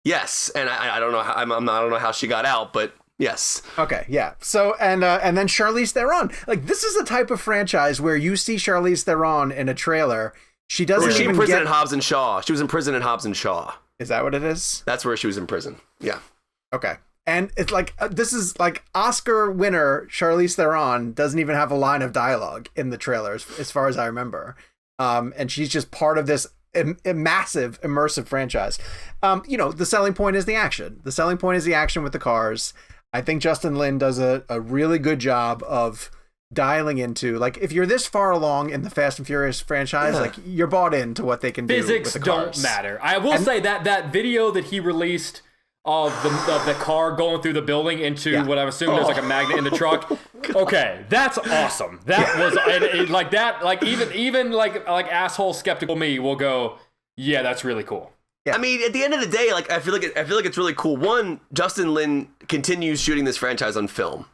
Yes, and I don't know. I don't know how she got out, but yes. Okay, yeah. So and then Charlize Theron. Like, this is the type of franchise where you see Charlize Theron in a trailer. She doesn't. Was she even in prison get... in Hobbs and Shaw? She was in prison in Hobbs and Shaw. Is that what it is? That's where she was in prison. Yeah. Okay. And it's like this is like Oscar winner Charlize Theron doesn't even have a line of dialogue in the trailers, as far as I remember. And she's just part of this massive immersive franchise. The selling point is the action. The selling point is the action with the cars. I think Justin Lin does a really good job of dialing into, like, if you're this far along in the Fast and Furious franchise, like, you're bought into what they can do with the cars. Don't matter. I will say that video that he released of the car going through the building into what I'm assuming is like a magnet in the truck. Okay, that's awesome. That was like that. Like even like asshole skeptical me will go, yeah, that's really cool. Yeah. I mean, at the end of the day, like I feel like it's really cool. One, Justin Lin continues shooting this franchise on film.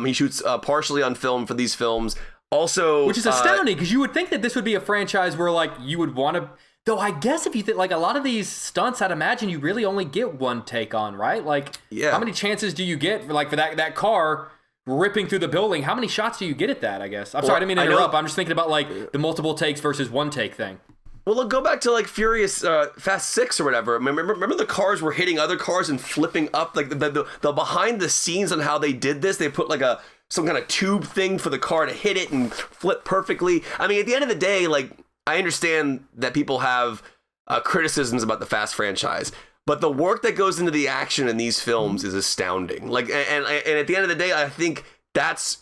He shoots partially on film for these films. Also, which is astounding because you would think that this would be a franchise where like you would want to. Though I guess if you think, like, a lot of these stunts, I'd imagine you really only get one take on, right? Like, how many chances do you get for that car ripping through the building? How many shots do you get at that, I guess? Sorry, I didn't mean to interrupt. I'm just thinking about, like, the multiple takes versus one take thing. Well, go back to, like, Furious Fast 6 or whatever. Remember the cars were hitting other cars and flipping up? Like, the behind the scenes on how they did this, they put, like, some kind of tube thing for the car to hit it and flip perfectly. I mean, at the end of the day, like, I understand that people have criticisms about the Fast franchise, but the work that goes into the action in these films is astounding. Like, and at the end of the day, I think that's,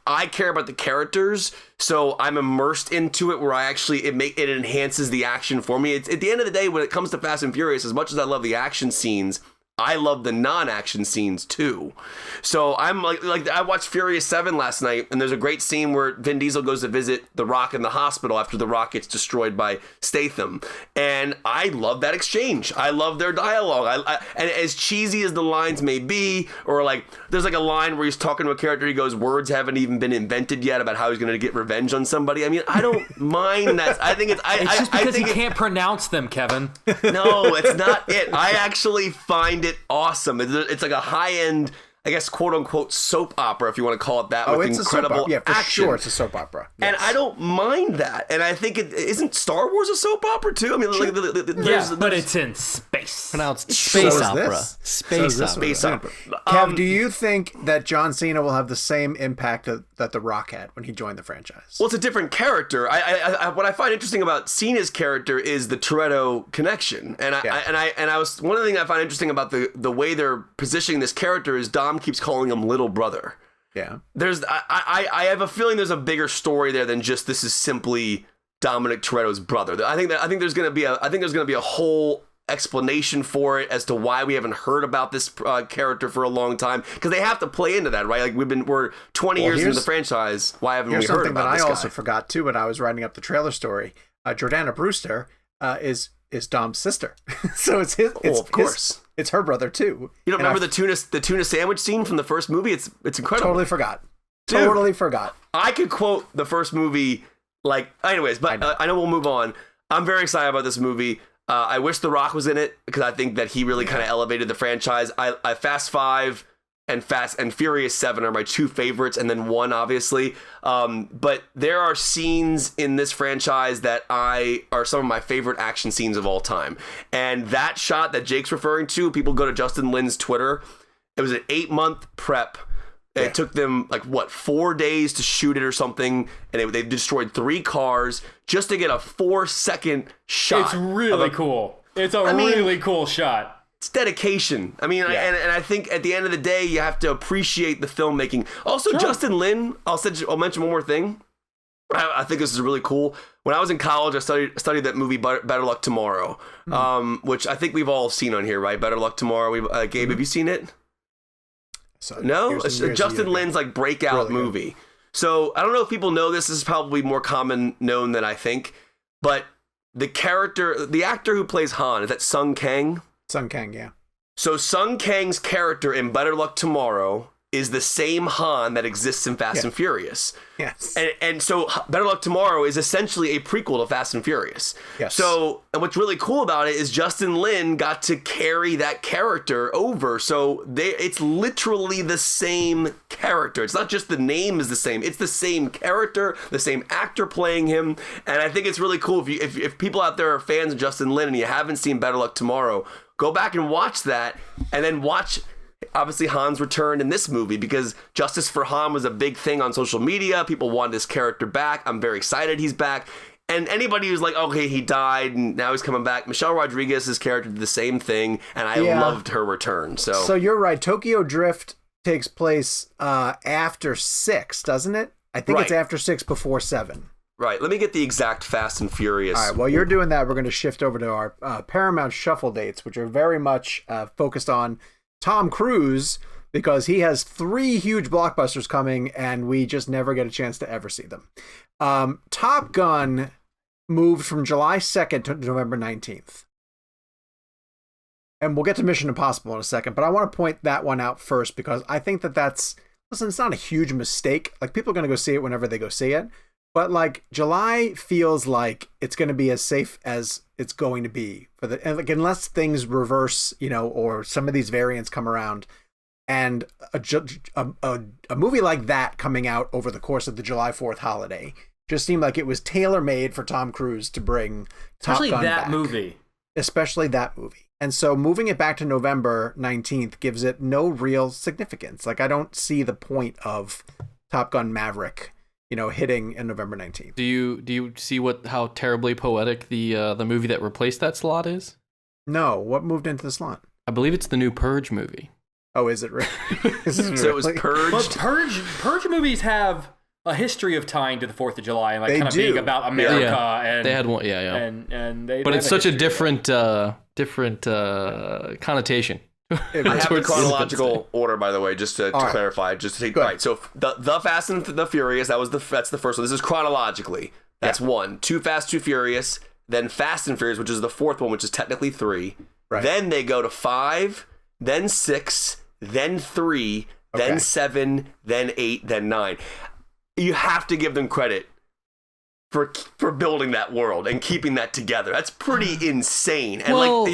I care about the characters, so I'm immersed into it where it enhances the action for me. It's at the end of the day, when it comes to Fast and Furious, as much as I love the action scenes, I love the non-action scenes too. So I'm like I watched Furious 7 last night, and there's a great scene where Vin Diesel goes to visit The Rock in the hospital after The Rock gets destroyed by Statham. And I love that exchange. I love their dialogue. And as cheesy as the lines may be, or like there's like a line where he's talking to a character, he goes, words haven't even been invented yet about how he's going to get revenge on somebody. I mean, I don't mind that. I think it's just because he can't pronounce them, Kevin. No, it's not it. I actually find it awesome. It's like a high-end, I guess, quote-unquote soap opera, if you want to call it that, with incredible action. Yeah, for sure, it's a soap opera. Yes. And I don't mind that. And I think isn't Star Wars a soap opera too? I mean, like, but it's in space. Pronounced space opera. Space opera. Kev, do you think that John Cena will have the same impact that The Rock had when he joined the franchise? Well, it's a different character. What I find interesting about Cena's character is the Toretto connection. And I was one of the things I find interesting about the way they're positioning this character is Dom keeps calling him little brother. Yeah. I have a feeling there's a bigger story there than just this is simply Dominic Toretto's brother. I think there's going to be a whole explanation for it as to why we haven't heard about this character for a long time, because they have to play into that, right? Like we're 20 years into the franchise. Why haven't we heard about this guy? Something that I also forgot too when I was writing up the trailer story. Jordana Brewster is Dom's sister, so it's his. Of course. It's her brother too. You don't remember the tuna sandwich scene from the first movie? It's incredible. Totally forgot. Dude, totally forgot. I could quote the first movie anyways, but I know we'll move on. I'm very excited about this movie. I wish The Rock was in it because I think that he really kind of elevated the franchise. I Fast 5 and Furious 7 are my two favorites, and then 1 obviously. But there are scenes in this franchise that are some of my favorite action scenes of all time. And that shot that Jake's referring to, people go to Justin Lin's Twitter. It was an 8-month prep. Yeah. It took them 4 days to shoot it or something, and they destroyed 3 cars just to get a 4-second shot. It's really cool. It's a really cool shot. It's dedication. I mean, and I think at the end of the day, you have to appreciate the filmmaking. Also, sure. Justin Lin, I'll mention one more thing. I think this is really cool. When I was in college, I studied that movie Better Luck Tomorrow, which I think we've all seen on here, right? Better Luck Tomorrow. Gabe, have you seen it? No? It's Justin Lin's breakout movie. So I don't know if people know this. This is probably more common known than I think. But the actor who plays Han, is that Sung Kang? Sung Kang, yeah. So Sung Kang's character in Better Luck Tomorrow is the same Han that exists in Fast and Furious. Yes. And so Better Luck Tomorrow is essentially a prequel to Fast and Furious. Yes. So, and what's really cool about it is Justin Lin got to carry that character over. So it's literally the same character. It's not just the name is the same. It's the same character, the same actor playing him. And I think it's really cool if people out there are fans of Justin Lin and you haven't seen Better Luck Tomorrow, go back and watch that, and then watch obviously Han's return in this movie, because justice for Han was a big thing on social media. People wanted this character back. I'm very excited he's back. And anybody who's like, okay, he died and now he's coming back, Michelle Rodriguez's character did the same thing, and I loved her return. So you're right. Tokyo Drift takes place after 6, doesn't it? I think it's after 6, before 7. Right. Let me get the exact Fast and Furious. All right. While you're doing that, we're going to shift over to our Paramount Shuffle dates, which are very much focused on Tom Cruise, because he has 3 huge blockbusters coming and we just never get a chance to ever see them. Top Gun moved from July 2nd to November 19th. And we'll get to Mission Impossible in a second, but I want to point that one out first, because I think listen, it's not a huge mistake. Like, people are going to go see it whenever they go see it. But like, July feels like it's going to be as safe as it's going to be unless things reverse, or some of these variants come around. And a movie like that coming out over the course of the July 4th holiday just seemed like it was tailor-made for Tom Cruise to bring Top Gun back. Especially that movie. And so moving it back to November 19th gives it no real significance. Like, I don't see the point of Top Gun Maverick hitting in November 19th. Do you see how terribly poetic the movie that replaced that slot is? No, what moved into the slot? I believe it's the new Purge movie. Oh, is it really? So it was Purge. But Purge movies have a history of tying to the 4th of July and kind of being about America. Yeah. And they had one, But it's such a different connotation. I have the chronological order, by the way, just to clarify. Just to take right. So the Fast and the Furious, that's the first one. This is chronologically. That's 1. 2 Fast, 2 Furious. Then Fast and Furious, which is the 4th one, which is technically 3. Right. Then they go to 5, then 6, then 3, then 7, then 8, then 9. You have to give them credit for building that world and keeping that together. That's pretty insane. And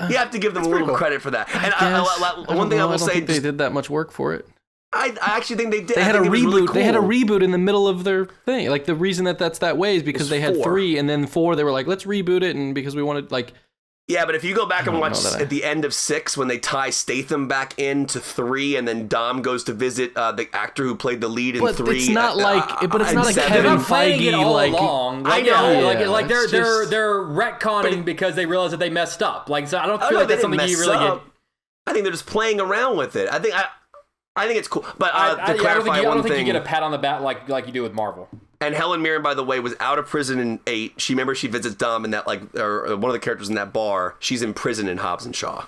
you have to give them a little credit for that. And one thing I will say, think they did that much work for it. I actually think they did. They had a reboot. Really cool. They had a reboot in the middle of their thing. Like, the reason that's that way is because they had 4. 3 and then 4. They were like, let's reboot it, and because we wanted Yeah, but if you go back and watch at the end of 6, when they tie Statham back into 3, and then Dom goes to visit the actor who played the lead in 3. But it's not like Kevin Feige along. I know. They're retconning because they realize that they messed up. Like, so I don't feel like that's something you really get. I think they're just playing around with it. I think it's cool. But to clarify I don't think you get a pat on the back like you do with Marvel. And Helen Mirren, by the way, was out of prison in 8. She visits Dom in that, or one of the characters in that bar. She's in prison in Hobbs and Shaw.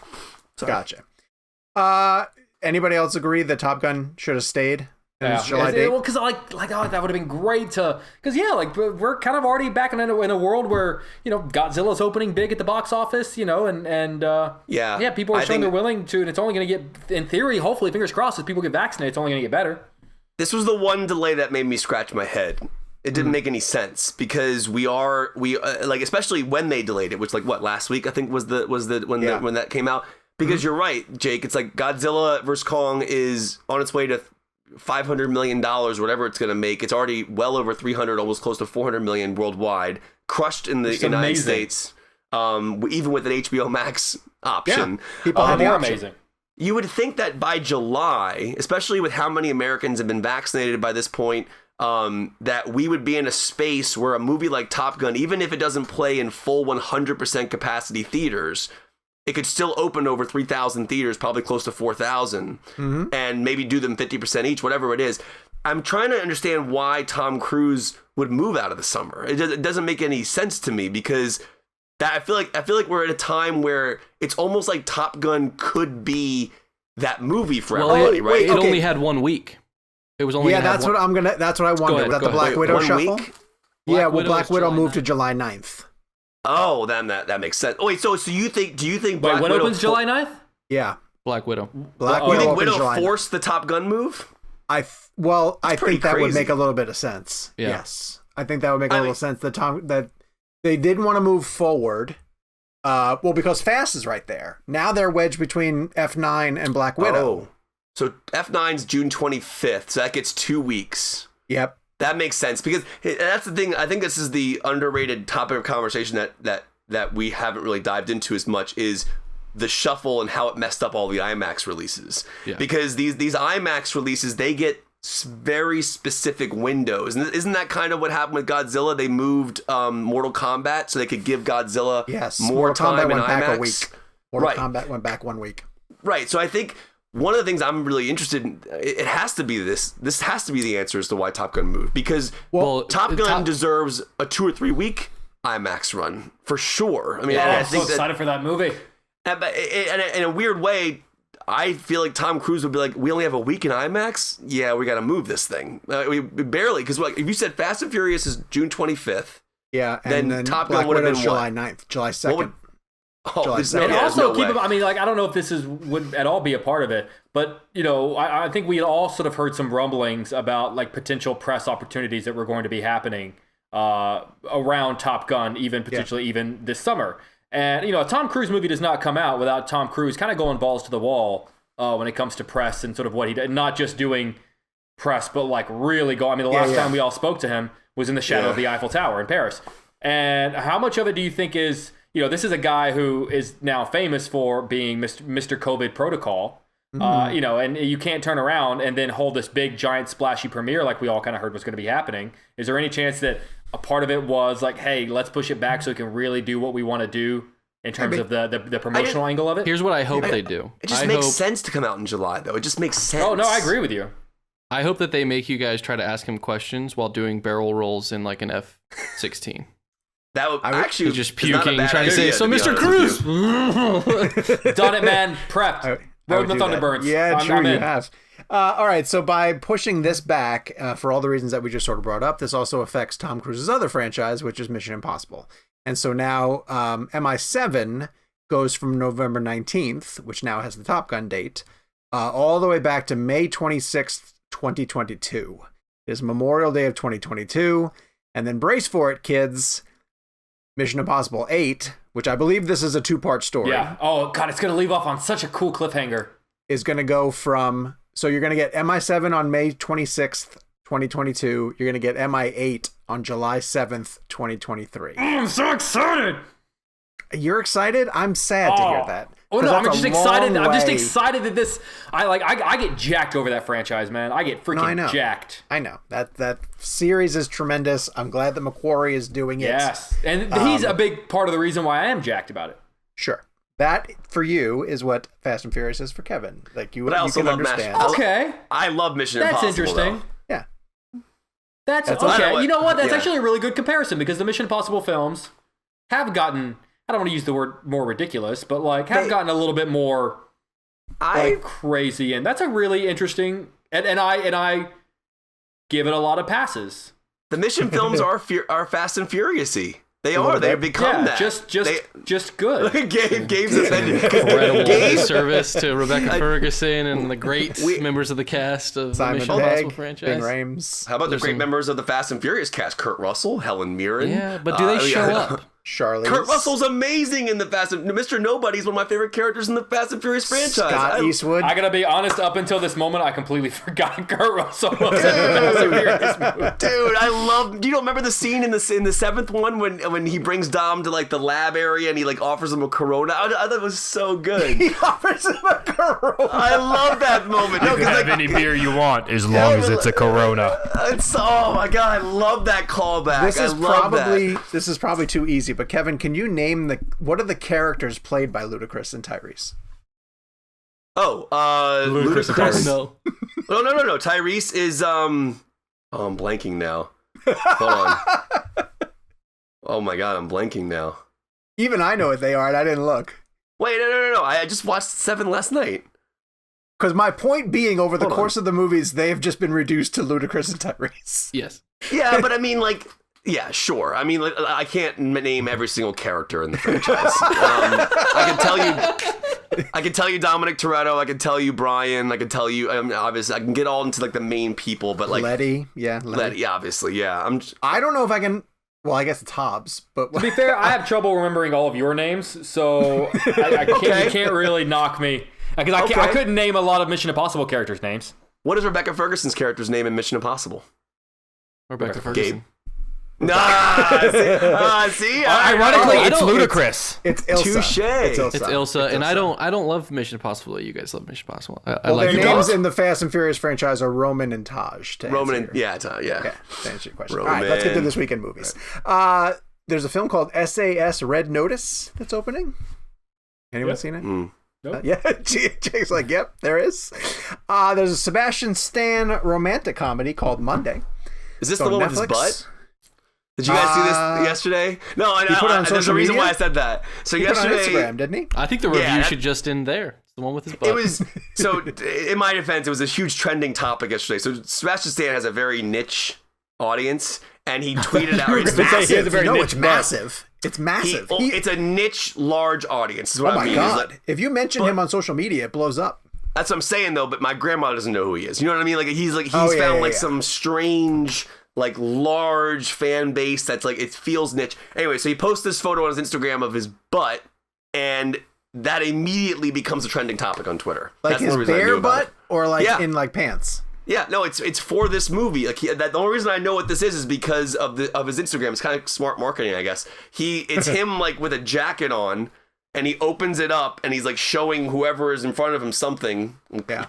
So. Gotcha. Anybody else agree that Top Gun should have stayed? July date? Well, because that would have been great because we're kind of already back in a world where Godzilla's opening big at the box office, and people are showing they're willing to, and it's only going to get, in theory, hopefully, fingers crossed, as people get vaccinated, it's only going to get better. This was the one delay that made me scratch my head. It didn't make any sense, because we especially when they delayed it, which last week I think was when that came out. Because you're right, Jake. It's like Godzilla vs. Kong is on its way to $500 million, whatever it's going to make. It's already well over 300, almost close to 400 million worldwide, crushed in the United States, even with an HBO Max option. Yeah, people have the option. Amazing. You would think that by July, especially with how many Americans have been vaccinated by this point, that we would be in a space where a movie like Top Gun, even if it doesn't play in full 100% capacity theaters, it could still open over 3,000 theaters, probably close to 4,000, and maybe do them 50% each, whatever it is. I'm trying to understand why Tom Cruise would move out of the summer. It doesn't make any sense to me, because I feel like we're at a time where it's almost like Top Gun could be that movie for everybody, right? It only had 1 week. It was only that's what I wonder. Without the Black Widow shuffle? Week? Black Widow moved to July 9th. Oh, then that makes sense. Oh, wait, so do you think Black Widow opens July 9th? Yeah. Black Widow. You think Widow forced the Top Gun move? I think that would make a little bit of sense. Yeah. Yes. I think that would make a little sense. That they didn't want to move forward. Because Fast is right there. Now they're wedged between F9 and Black Widow. Oh. So F9's June 25th, so that gets 2 weeks. Yep. That makes sense, because that's the thing. I think this is the underrated topic of conversation that we haven't really dived into as much, is the shuffle and how it messed up all the IMAX releases. Yeah. Because these IMAX releases, they get very specific windows. And isn't that kind of what happened with Godzilla? They moved Mortal Kombat so they could give Godzilla more time in IMAX. Back a week. Mortal Kombat went back 1 week. Right. So I think one of the things I'm really interested in, it has to be this has to be the answer as to why Top Gun moved. Because Top Gun deserves a 2 or 3 week IMAX run for sure. I mean, I'm so excited for that movie. And in a weird way, I feel like Tom Cruise would be like, we only have a week in IMAX? Yeah, we got to move this thing. We barely, because if you said Fast and Furious is June 25th, then Top Gun would have been July 9th, July 2nd. And also I don't know if this would at all be a part of it, but I think we all sort of heard some rumblings about like potential press opportunities that were going to be happening around Top Gun, even potentially even this summer. And a Tom Cruise movie does not come out without Tom Cruise kind of going balls to the wall when it comes to press and sort of what he did, not just doing press, but like really go. I mean, the last time we all spoke to him was in the shadow of the Eiffel Tower in Paris. And how much of it do you think is, this is a guy who is now famous for being Mr. COVID protocol, and you can't turn around and then hold this big, giant, splashy premiere like we all kind of heard was going to be happening. Is there any chance that a part of it was like, hey, let's push it back so we can really do what we want to do in terms of the promotional angle of it? Here's what I hope they do. It just makes sense to come out in July, though. It just makes sense. Oh, no, I agree with you. I hope that they make you guys try to ask him questions while doing barrel rolls in like an F-16. That would actually just puking, trying to say, so Mr. Cruz. Done it, man. Prepped. Rode the Thunderbirds. Yeah, true, you have. All right, so by pushing this back, for all the reasons that we just sort of brought up, this also affects Tom Cruise's other franchise, which is Mission Impossible. And so now MI7 goes from November 19th, which now has the Top Gun date, all the way back to May 26th, 2022. It is Memorial Day of 2022. And then brace for it, kids. Mission Impossible 8, which I believe this is a 2-part story. Yeah. Oh, God, it's going to leave off on such a cool cliffhanger. Is going to go from... So you're going to get MI7 on May 26th, 2022. You're going to get MI8 on July 7th, 2023. I'm so excited! You're excited? I'm sad to hear that. Oh no, I'm just excited. I'm just excited that this. I get jacked over that franchise, man. I get freaking jacked. I know that series is tremendous. I'm glad that McQuarrie is doing it. Yes, and he's a big part of the reason why I am jacked about it. Sure. That for you is what Fast and Furious is for Kevin. Like you, but I also you can love understand. Okay, I love Mission That's Impossible. That's interesting. Though. Yeah, that's okay. You know what? That's actually a really good comparison because the Mission Impossible films have gotten. I don't want to use the word more ridiculous, but like have gotten a little bit more crazy, and that's a really interesting. And I give it a lot of passes. The Mission films are Fast and Furious-y. They are. They've become that. Just good. Gabe's incredible service to Rebecca Ferguson and the great members of the cast of the Mission Impossible franchise. Ben Rames. How about the great members of the Fast and Furious cast? Kurt Russell, Helen Mirren. Yeah, but do they show up? Charlize. Kurt Russell's amazing in the Fast and Mr. Nobody's one of my favorite characters in the Fast and Furious franchise. Scott Eastwood. I gotta be honest, up until this moment, I completely forgot Kurt Russell was in the Fast and Furious movie. Dude, I love. Do you remember the scene in the 7th one when he brings Dom to like the lab area and he like offers him a Corona? I thought it was so good. He offers him a Corona. I love that moment. You can have any beer you want as long as it's a Corona. Oh my god, I love that callback. This is probably too easy. But Kevin, can you name what are the characters played by Ludacris and Tyrese? Oh, Ludacris. No. No. Tyrese is Oh, I'm blanking now. Hold on. Oh my god, I'm blanking now. Even I know what they are, and I didn't look. Wait, no. I just watched 7 last night. Because my point being, over the course of the movies, they have just been reduced to Ludacris and Tyrese. Yes. Yeah, but I mean, like. Yeah, sure. I mean, I can't name every single character in the franchise. I can tell you I can tell you Dominic Toretto. I can tell you Brian. I can tell you. Obviously, I can get all into like the main people, but like Letty, obviously, yeah. I don't know if I can. Well, I guess it's Hobbs, but to be fair, I have trouble remembering all of your names, so I can't, you can't really knock me because I couldn't name a lot of Mission Impossible characters' names. What is Rebecca Ferguson's character's name in Mission Impossible? Rebecca Ferguson. Gabe. Nah, see, ironically, it's ludicrous. It's Ilsa. Touche. It's Ilsa, and I don't love Mission Impossible. You guys love Mission Impossible. I like their names in the Fast and Furious franchise are Roman and Taj. Roman and yeah. Okay, to answer your question. Roman. All right, let's get to this weekend movies. There's a film called SAS Red Notice that's opening. Anyone seen it? Nope. Yeah, Jake's like, yep, there is. There's a Sebastian Stan romantic comedy called Monday. Is this the one with his butt? Did you guys see this yesterday? No, I know. There's a reason why I said that. So yesterday, put it on Instagram, didn't he? I think the review should just end there. It's the one with his butt. It was so. In my defense, it was a huge trending topic yesterday. So Sebastian Stan has a very niche audience, and he tweeted out. It's massive. It's massive. It's massive. It's a niche, large audience. Is what I mean. Oh my god! If you mention him on social media, it blows up. That's what I'm saying, though. But my grandma doesn't know who he is. You know what I mean? Like he's found some strange, like large fan base that's like it feels niche. Anyway, so he posts this photo on his Instagram of his butt, and that immediately becomes a trending topic on Twitter. Like that's his bare butt, or like in like pants. Yeah, no, it's for this movie. Like the only reason I know what this is because of his Instagram. It's kind of smart marketing, I guess. It's him like with a jacket on, and he opens it up, and he's like showing whoever is in front of him something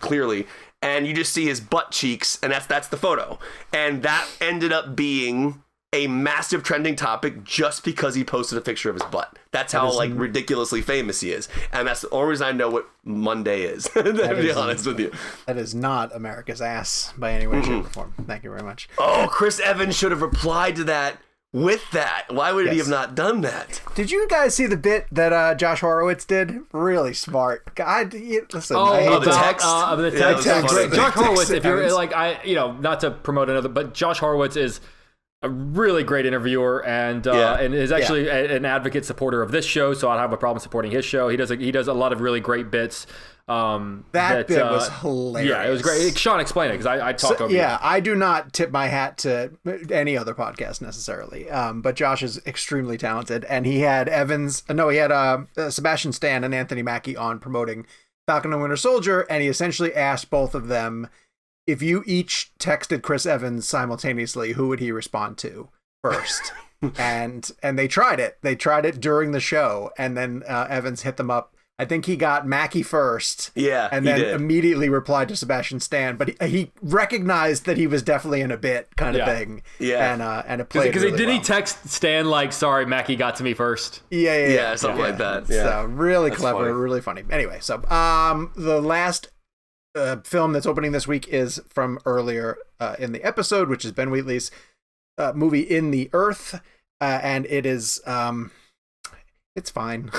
clearly, and you just see his butt cheeks, and that's the photo, and that ended up being a massive trending topic just because he posted a picture of his butt. That's how like ridiculously famous he is, and that's the only reason I know what Monday is. To be honest with you, that is not America's ass by any way, shape, or form. Thank you very much. Oh, Chris Evans should have replied to that with that. Why would he have not done that? Did you guys see the bit that Josh Horowitz did? Really smart. Listen. The text. The text. Josh Horowitz. If you're like not to promote another, but Josh Horowitz is a really great interviewer and is actually an advocate supporter of this show, so I don't have a problem supporting his show. He does a lot of really great bits. That bit was hilarious. Yeah, it was great. Sean, explain it because I talk over. Yeah, I do not tip my hat to any other podcast necessarily, but Josh is extremely talented, and he had Sebastian Stan and Anthony Mackie on promoting Falcon and Winter Soldier, and he essentially asked both of them, if you each texted Chris Evans simultaneously, who would he respond to first? and they tried it. They tried it during the show, and then Evans hit them up. I think he got Mackie first. Yeah, and then immediately replied to Sebastian Stan, but he recognized that he was definitely in a bit kind of thing. Yeah, and it played really well. He text Stan like, "Sorry, Mackie got to me first." Yeah, something like that. Yeah. So really That's clever, funny. really funny. Anyway, so the last film that's opening this week is from earlier in the episode, which is Ben Wheatley's movie In the Earth, and it is it's fine.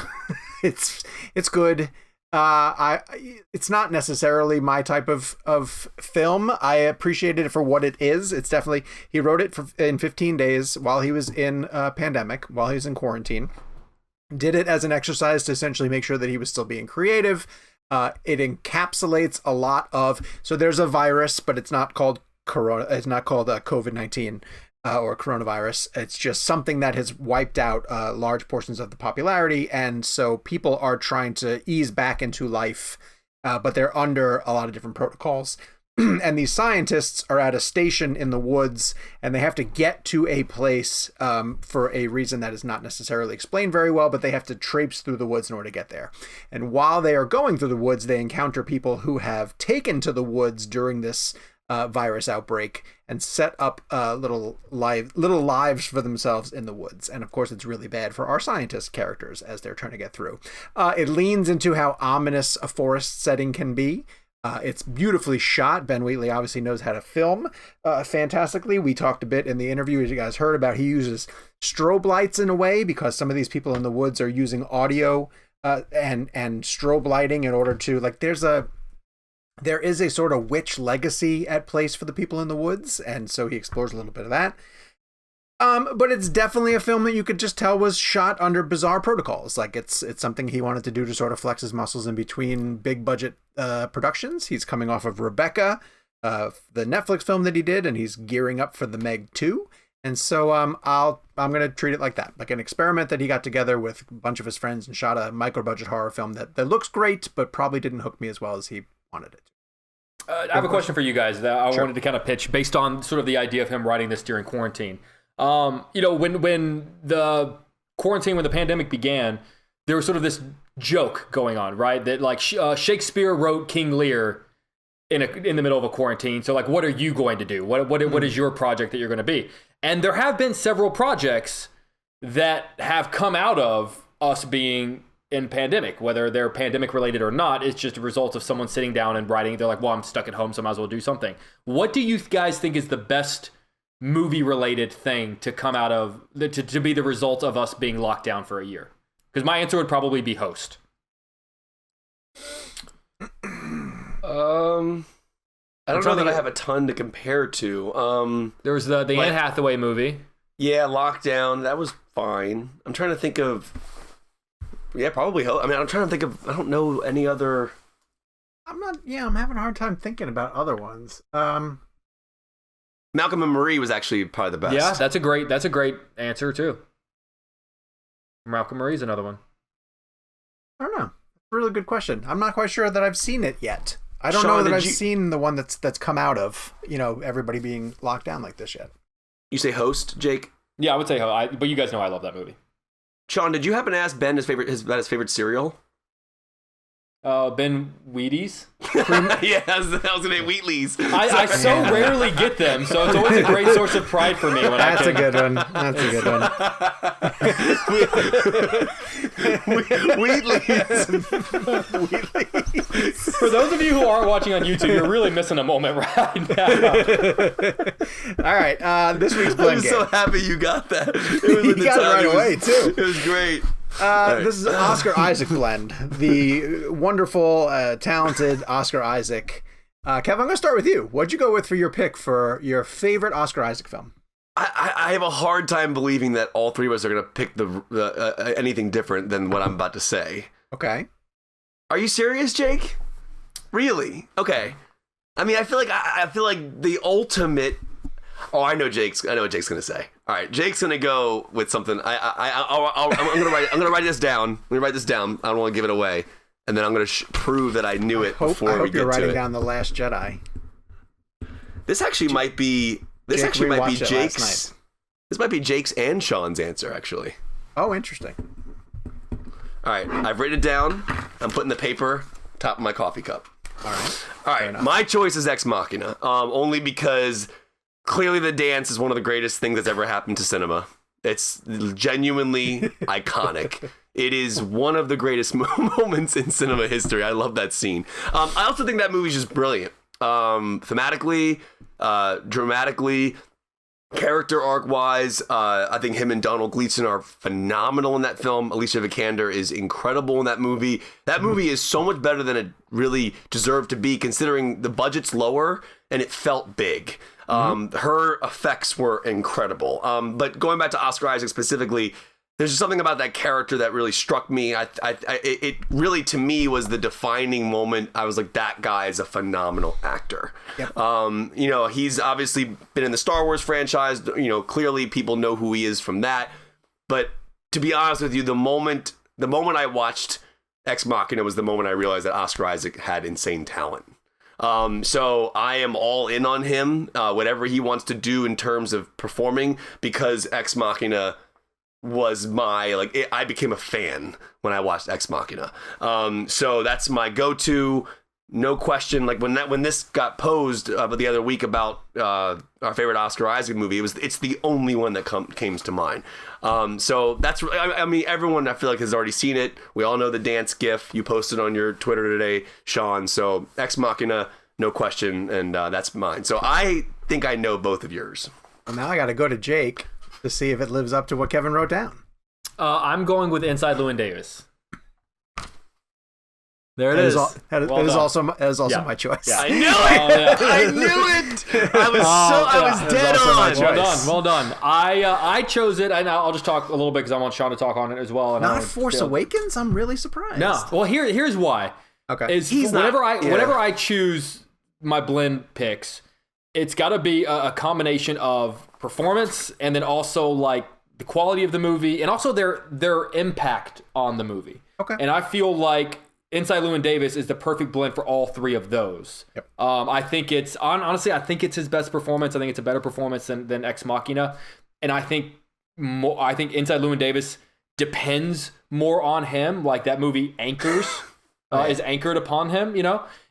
it's good. It's not necessarily my type of film. I appreciated it for what it is. It's definitely, he wrote it in 15 days while he was in a pandemic, while he was in quarantine. Did it as an exercise to essentially make sure that he was still being creative. It encapsulates a lot of, so there's a virus, but it's not called corona. It's not called COVID-19 or coronavirus. It's just something that has wiped out large portions of the popularity. And so people are trying to ease back into life, but they're under a lot of different protocols. And these scientists are at a station in the woods, and they have to get to a place for a reason that is not necessarily explained very well, but they have to traipse through the woods in order to get there. And while they are going through the woods, they encounter people who have taken to the woods during this virus outbreak and set up little lives for themselves in the woods. And of course, it's really bad for our scientist characters as they're trying to get through. It leans into how ominous a forest setting can be. It's beautifully shot. Ben Wheatley obviously knows how to film fantastically. We talked a bit in the interview, as you guys heard about, he uses strobe lights in a way because some of these people in the woods are using audio and strobe lighting in order to, like, there is a sort of witch legacy at place for the people in the woods, and so he explores a little bit of that. But it's definitely a film that you could just tell was shot under bizarre protocols. Like it's something he wanted to do to sort of flex his muscles in between big budget productions. He's coming off of Rebecca, the Netflix film that he did, and he's gearing up for the Meg 2. And so I'm going to treat it like that, like an experiment that he got together with a bunch of his friends and shot a micro budget horror film that looks great, but probably didn't hook me as well as he wanted it. I have a question for you guys that I wanted to kind of pitch based on sort of the idea of him writing this during quarantine. When the quarantine, when the pandemic began, there was sort of this joke going on, right? That like Shakespeare wrote King Lear in the middle of a quarantine. So like, what are you going to do? What is your project that you're going to be? And there have been several projects that have come out of us being in pandemic, whether they're pandemic related or not. It's just a result of someone sitting down and writing. They're like, well, I'm stuck at home, so I might as well do something. What do you guys think is the best movie related thing to come out of to be the result of us being locked down for a year? Because my answer would probably be Host. I don't know that I have a ton to compare to. There was the Anne Hathaway movie. Yeah, Lockdown. That was fine. I'm trying to think of. Yeah, probably. I mean, I'm trying to think of. I don't know any other. I'm having a hard time thinking about other ones. Malcolm and Marie was actually probably the best. Yeah, that's a great answer too. Malcolm Marie's another one. I don't know. Really good question. I'm not quite sure that I've seen it yet. I don't know that I've seen the one that's come out of, everybody being locked down like this yet. You say Host, Jake? Yeah, I would say Host, but you guys know I love that movie. Sean, did you happen to ask Ben his favorite cereal? Ben Wheaties. Yeah, I was gonna say Wheatley's. I so rarely get them, so it's always a great source of pride for me when That's a good one. That's a good one. Wheatley's. For those of you who aren't watching on YouTube, you're really missing a moment right now. All right, this week's blend game. I'm so happy you got that. It got it right away too. It was great. This is an Oscar Isaac blend. The wonderful, talented Oscar Isaac. Kev, I'm going to start with you. What'd you go with for your pick for your favorite Oscar Isaac film? I have a hard time believing that all three of us are going to pick the anything different than what I'm about to say. Okay. Are you serious, Jake? Really? Okay. I mean, I feel like the ultimate. Oh, I know what Jake's gonna say. All right, Jake's gonna go with something. I'm gonna write this down. I'm gonna write this down. I don't want to give it away, and then I'm gonna prove that I knew it before we get to it. I hope you're writing down The Last Jedi. This actually might be. This actually might be Jake's. This might be Jake's and Sean's answer, actually. Oh, interesting. All right, I've written it down. I'm putting the paper top of my coffee cup. All right. My choice is Ex Machina, only because. Clearly, the dance is one of the greatest things that's ever happened to cinema. It's genuinely iconic. It is one of the greatest moments in cinema history. I love that scene. I also think that movie's just brilliant. Thematically, dramatically, character arc-wise, I think him and Donald Gleason are phenomenal in that film. Alicia Vikander is incredible in that movie. That movie is so much better than it really deserved to be, considering the budget's lower and it felt big. Her effects were incredible. But going back to Oscar Isaac specifically, there's just something about that character that really struck me. It really, to me, was the defining moment. I was like, that guy is a phenomenal actor. Yep. He's obviously been in the Star Wars franchise. Clearly people know who he is from that. But to be honest with you, the moment I watched Ex Machina was the moment I realized that Oscar Isaac had insane talent. So I am all in on him, whatever he wants to do in terms of performing, because Ex Machina was I became a fan when I watched Ex Machina. So that's my go-to, no question. Like when this got posed the other week about our favorite Oscar Isaac movie, it's the only one that came to mind. So that's, I mean, everyone I feel like has already seen it. We all know the dance gif you posted on your Twitter today, Sean. So Ex Machina, no question, and that's mine. So I think I know both of yours. Well, now I got to go to Jake to see if it lives up to what Kevin wrote down. I'm going with Inside Llewyn Davis. There it is. It is also my choice. Yeah. I knew it. I knew it. I was dead on. Well done. I chose it, and I'll just talk a little bit because I want Sean to talk on it as well. And Not Force Awakens? I'm really surprised. No. Well, here's why. Okay. Whenever I choose my blend picks, it's got to be a combination of performance and then also like the quality of the movie and also their impact on the movie. Okay. And I feel like Inside Llewyn Davis is the perfect blend for all three of those. Yep. I think it's honestly, I think it's his best performance. I think it's a better performance than Ex Machina, and I think Inside Llewyn Davis depends more on him. Like that movie anchors is anchored upon him,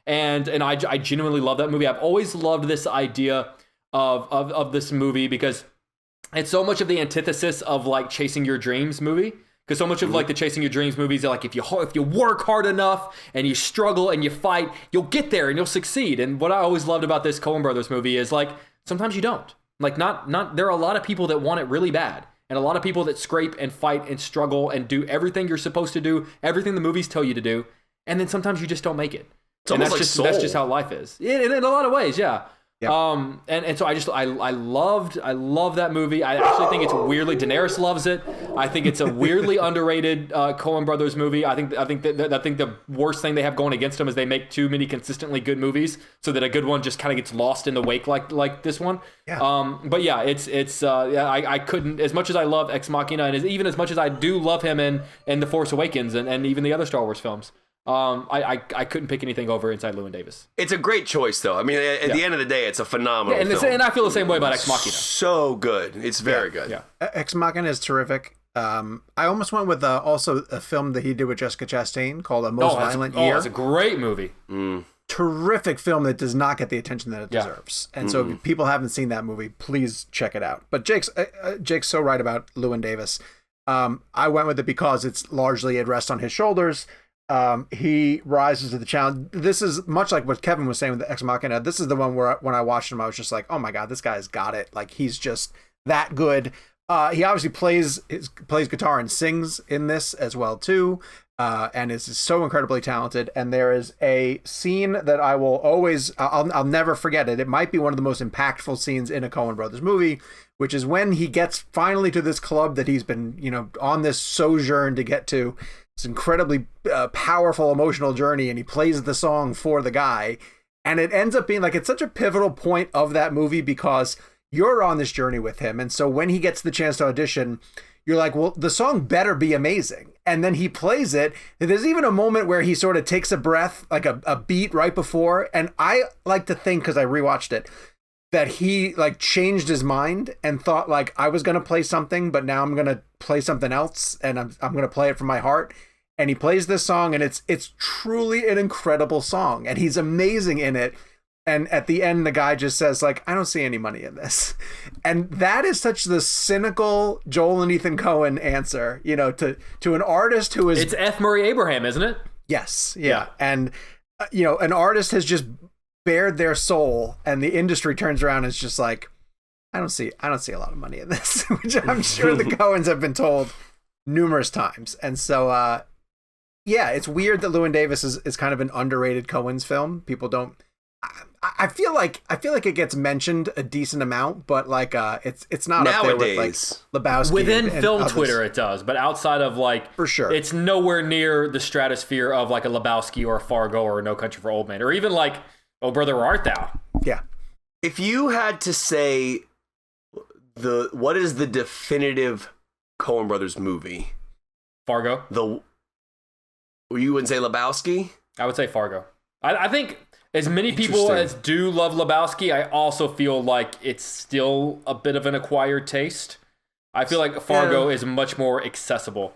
And I genuinely love that movie. I've always loved this idea of this movie because it's so much of the antithesis of like Chasing Your Dreams movie. Because so much of like the Chasing Your Dreams movies are like if you work hard enough and you struggle and you fight, you'll get there and you'll succeed. And what I always loved about this Coen Brothers movie is like sometimes you don't. Like not there are a lot of people that want it really bad. And a lot of people that scrape and fight and struggle and do everything you're supposed to do, everything the movies tell you to do, and then sometimes you just don't make it. It's almost like that's just how life is. In a lot of ways, yeah. Yep. And so I love that movie. I actually think it's weirdly Daenerys loves it. I think it's a weirdly underrated Coen Brothers movie. I think the worst thing they have going against them is they make too many consistently good movies, so that a good one just kind of gets lost in the wake like this one. Yeah. But yeah, I couldn't, as much as I love Ex Machina and even as much as I do love him in The Force Awakens and even the other Star Wars films. I couldn't pick anything over Inside Llewyn Davis. It's a great choice, though. I mean, at the end of the day, it's a phenomenal film. And I feel the same way about Ex Machina. So good. It's very good. Yeah. Ex Machina is terrific. I almost went with also a film that he did with Jessica Chastain called A Most Violent Year. It's a great movie. Terrific film that does not get the attention that it deserves. And so if people haven't seen that movie, please check it out. But Jake's so right about Llewyn Davis. I went with it because it's largely it rests on his shoulders. He rises to the challenge. This is much like what Kevin was saying with the Ex Machina. This is the one where when I watched him, I was just like, oh my God, this guy's got it. Like he's just that good. He obviously plays guitar and sings in this as well too. And is so incredibly talented. And there is a scene that I will always, I'll never forget it. It might be one of the most impactful scenes in a Coen Brothers movie, which is when he gets finally to this club that he's been, on this sojourn to get to. It's incredibly powerful emotional journey, and he plays the song for the guy, and it ends up being like it's such a pivotal point of that movie because you're on this journey with him, and so when he gets the chance to audition, you're like, well, the song better be amazing, and then he plays it. And there's even a moment where he sort of takes a breath, like a beat right before, and I like to think, because I rewatched it, that he like changed his mind and thought like I was going to play something, but now I'm going to play something else and I'm going to play it from my heart. And he plays this song and it's truly an incredible song and he's amazing in it. And at the end, the guy just says like, I don't see any money in this. And that is such the cynical Joel and Ethan Coen answer, to an artist who is... It's F. Murray Abraham, isn't it? Yes. Yeah. And, an artist has just bared their soul and the industry turns around and is just like, I don't see a lot of money in this, which I'm sure the Coens have been told numerous times. And so, it's weird that Llewyn Davis is kind of an underrated Coens film. People don't, I feel like it gets mentioned a decent amount, but like, it's not nowadays. Up there with like Lebowski. Within and film others. Twitter it does, but outside of like, for sure, it's nowhere near the stratosphere of like a Lebowski or a Fargo or No Country for Old Men, or even like, Oh Brother, Where Art Thou? Yeah. If you had to say what is the definitive Coen Brothers movie? Fargo. You wouldn't say Lebowski? I would say Fargo. I think as many people as do love Lebowski, I also feel like it's still a bit of an acquired taste. I feel like Fargo is much more accessible.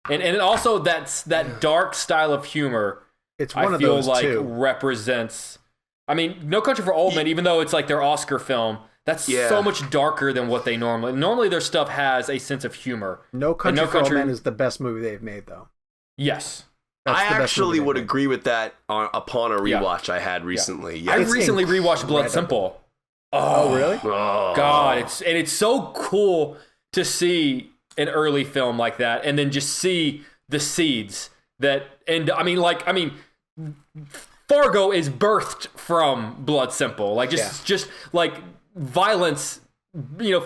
And also that dark style of humor, it's one I of feel those like too. Represents... I mean, No Country for Old Men, even though it's like their Oscar film, that's so much darker than what they normally their stuff has a sense of humor. No Country for Old Men is the best movie they've made, though. Yes. I actually would agree with that upon a rewatch I had recently. Yeah. I recently rewatched Blood Simple. Oh, really? Oh, God, it's so cool to see an early film like that, and then just see the seeds that. And I mean, Fargo is birthed from Blood Simple. Like just like violence,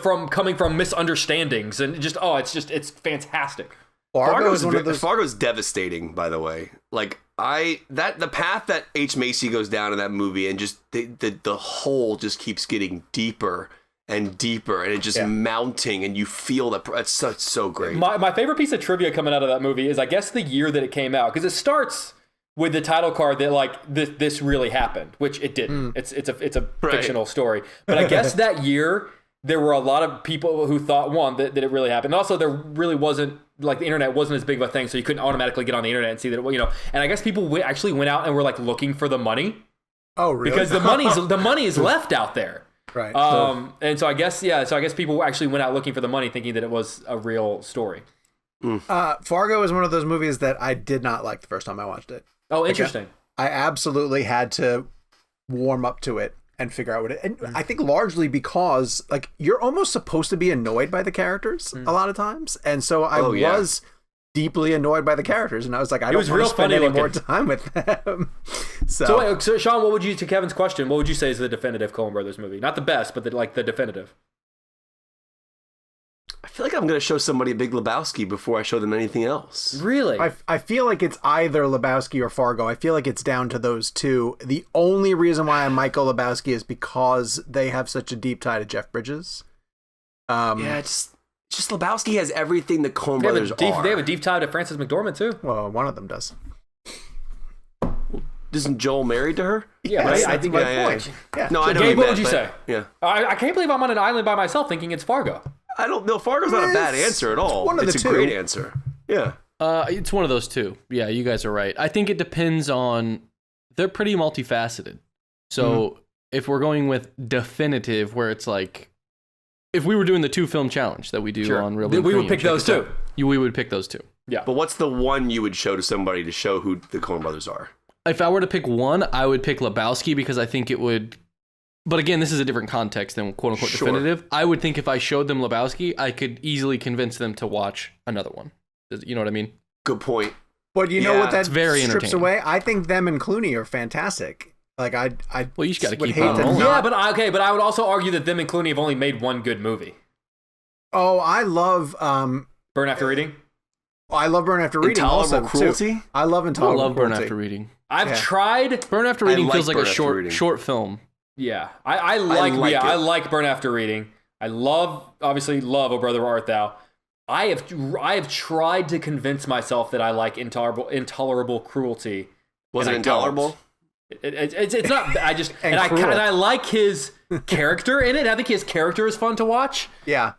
from coming from misunderstandings and it's fantastic. Fargo's devastating, by the way. Like the path that H. Macy goes down in that movie, and just the hole just keeps getting deeper and deeper, and it's just mounting, and you feel that. It's so great. My favorite piece of trivia coming out of that movie is, I guess, the year that it came out, because it starts with the title card that like this really happened, which it didn't. It's a fictional story, but I guess that year there were a lot of people who thought, one, that it really happened. Also, there really wasn't, like, the internet wasn't as big of a thing, so you couldn't automatically get on the internet and see that, and I guess people actually went out and were like looking for the money. Oh, really? Because the money is left out there. Right. And so I guess people actually went out looking for the money, thinking that it was a real story. Fargo is one of those movies that I did not like the first time I watched it. Oh, interesting. I absolutely had to warm up to it and figure out what it, and I think largely because, like, you're almost supposed to be annoyed by the characters a lot of times, and so I was deeply annoyed by the characters, and I was like, I don't want to spend any more time with them. So Sean, what would you, to Kevin's question, what would you say is the definitive Coen Brothers movie? Not the best, but the definitive. I feel like I'm going to show somebody Big Lebowski before I show them anything else. Really? I feel like it's either Lebowski or Fargo. I feel like it's down to those two. The only reason why I might go Lebowski is because they have such a deep tie to Jeff Bridges. Just Lebowski has everything the Coen Brothers are. They have a deep tie to Frances McDormand, too. Well, one of them does. Isn't Joel married to her? Yeah, right? I think that's point. Yeah. No, I know. Gabe, what would you say? Yeah. I can't believe I'm on an island by myself thinking it's Fargo. I don't know. Fargo's not a bad answer at all. It's a great answer. Yeah. It's one of those two. Yeah, you guys are right. I think it depends on. They're pretty multifaceted. So if we're going with definitive, where it's like, if we were doing the 2-film challenge that we do on Real we would pick those two. We would pick those two. Yeah. But what's the one you would show to somebody to show who the Coen Brothers are? If I were to pick one, I would pick Lebowski, because I think it would. But again, this is a different context than quote-unquote definitive. I would think if I showed them Lebowski, I could easily convince them to watch another one. You know what I mean? Good point. But you know what that very strips away? I think them and Clooney are fantastic. Like, well, you just got to keep on rolling. Yeah, but I would also argue that them and Clooney have only made one good movie. Oh, I love Burn After Reading. I love Burn After Reading. Intolerable Cruelty. Too. I love Intolerable Cruelty. Burn After Reading. I've tried. Burn After Reading feels like a short film. Yeah, I like Burn After Reading. I obviously love O Brother Art Thou. I have tried to convince myself that I like Intolerable Cruelty. Was it intolerable? It's not. I like his character in it. I think his character is fun to watch. Yeah.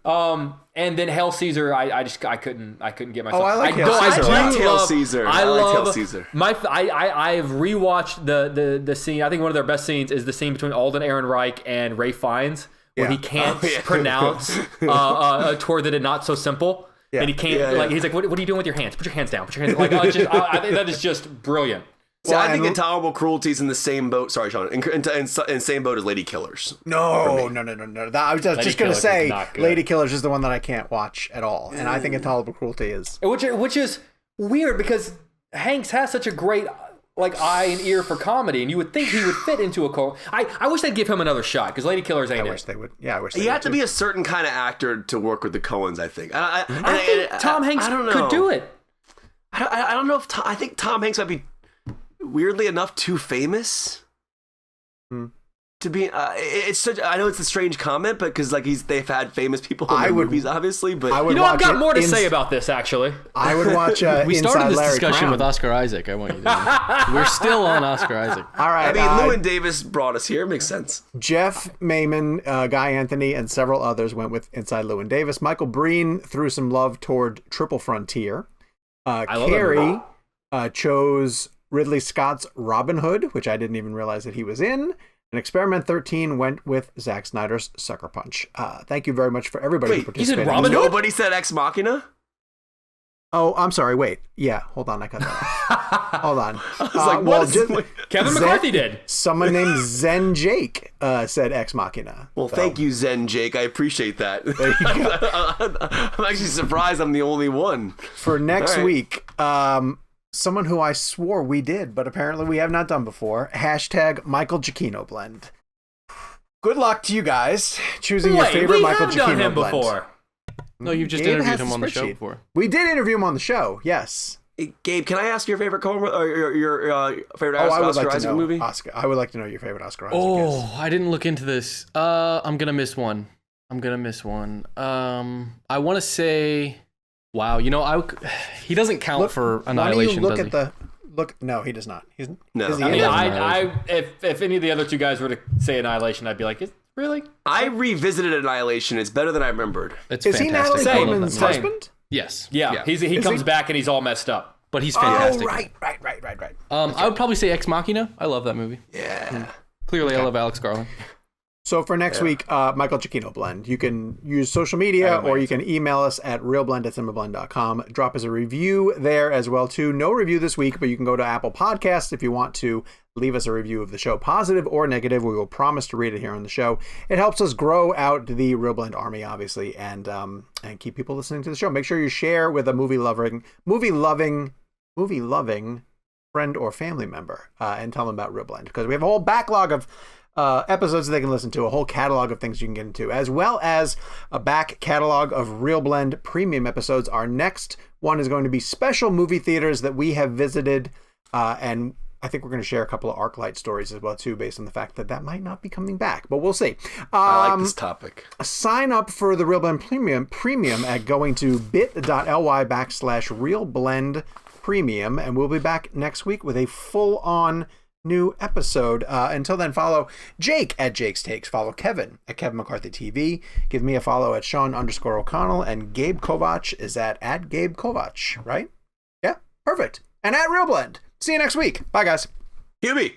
And then Hail Caesar, I couldn't get myself. Oh, I like Hail Caesar. I like Hail Caesar. I like Hail Caesar. I've rewatched the scene. I think one of their best scenes is the scene between Alden Ehrenreich and Ray Fiennes, where he can't pronounce a tour that is not so simple, and he can't he's like, what are you doing with your hands? Put your hands down. Put your hands down. Like, I think that is just brilliant. See, I think Intolerable Cruelty is in the same boat. Sorry, Sean. In same boat as Lady Killers. No. I was just going to say, Lady Killers is the one that I can't watch at all, and I think Intolerable Cruelty is. Which is weird, because Hanks has such a great eye and ear for comedy, and you would think he would fit into a Coen. I wish they'd give him another shot, because Lady Killers ain't it. I wish they would. Yeah, I wish they would. You have to be a certain kind of actor to work with the Coens, I think. I think Tom Hanks could do it. I don't know if I think Tom Hanks might be weirdly enough too famous to be it's such. I know it's a strange comment, but because they've had famous people in their movies, obviously. But I've got more to say about this, actually. I would watch. We started this discussion Crown with Oscar Isaac. I want you to know. We're still on Oscar Isaac. All right. I mean, Llewyn Davis brought us here. Makes sense. Jeff Mayman, Guy Anthony, and several others went with Inside Llewyn Davis. Michael Breen threw some love toward Triple Frontier. Carrie chose Ridley Scott's Robin Hood, which I didn't even realize that he was in. And Experiment 13 went with Zack Snyder's Sucker Punch. Thank you very much for everybody who participated. You said Robin Hood? Nobody said Ex Machina? Oh, I'm sorry. Wait. Yeah, hold on. I got that. Hold on. I was like, Kevin McCarthy did. Someone named Zen Jake said Ex Machina. Well, thank you, Zen Jake. I appreciate that. There you go. I'm actually surprised I'm the only one. For next week, someone who I swore we did, but apparently we have not done before. Hashtag Michael Giacchino blend. Good luck to you guys choosing your favorite Michael Giacchino blend. We have done him before. No, you've just interviewed him on the show before. We did interview him on the show, yes. Gabe, can I ask your favorite your favorite Oscar Isaac movie? I would like to know your favorite Oscar Isaac. Oh, I didn't look into this. I'm gonna miss one. I want to say, wow. You know, he doesn't count for Annihilation. Why don't you look? No, he does not. No. If any of the other two guys were to say Annihilation, I'd be like, really? I revisited Annihilation. It's better than I remembered. It's fantastic. He Natalie Portman's husband? Yes. Yeah. He comes back and he's all messed up. But he's fantastic. Oh, right. I would probably say Ex Machina. I love that movie. Yeah. Clearly, I love Alex Garland. So for next week, Michael Giacchino blend. You can use social media or you can email us at realblend@cinemablend.com. Drop us a review there as well too. No review this week, but you can go to Apple Podcasts if you want to leave us a review of the show, positive or negative. We will promise to read it here on the show. It helps us grow out the Real Blend army, obviously, and keep people listening to the show. Make sure you share with a movie loving friend or family member and tell them about Real Blend, because we have a whole backlog of episodes that they can listen to, a whole catalog of things you can get into, as well as a back catalog of Real Blend premium episodes. Our next one is going to be special movie theaters that we have visited, and I think we're going to share a couple of ArcLight stories as well too, based on the fact that might not be coming back, but we'll see. I like this topic. Sign up for the Real Blend premium at going to bit.ly/realblend premium, and we'll be back next week with a full-on new episode. Until then, follow Jake at Jake's Takes, follow Kevin at Kevin McCarthy TV, give me a follow at Sean_O'Connell, and Gabe Kovach is at Gabe Kovach, right? Yeah, perfect. And at Real Blend. See you next week. Bye, guys. Hubie.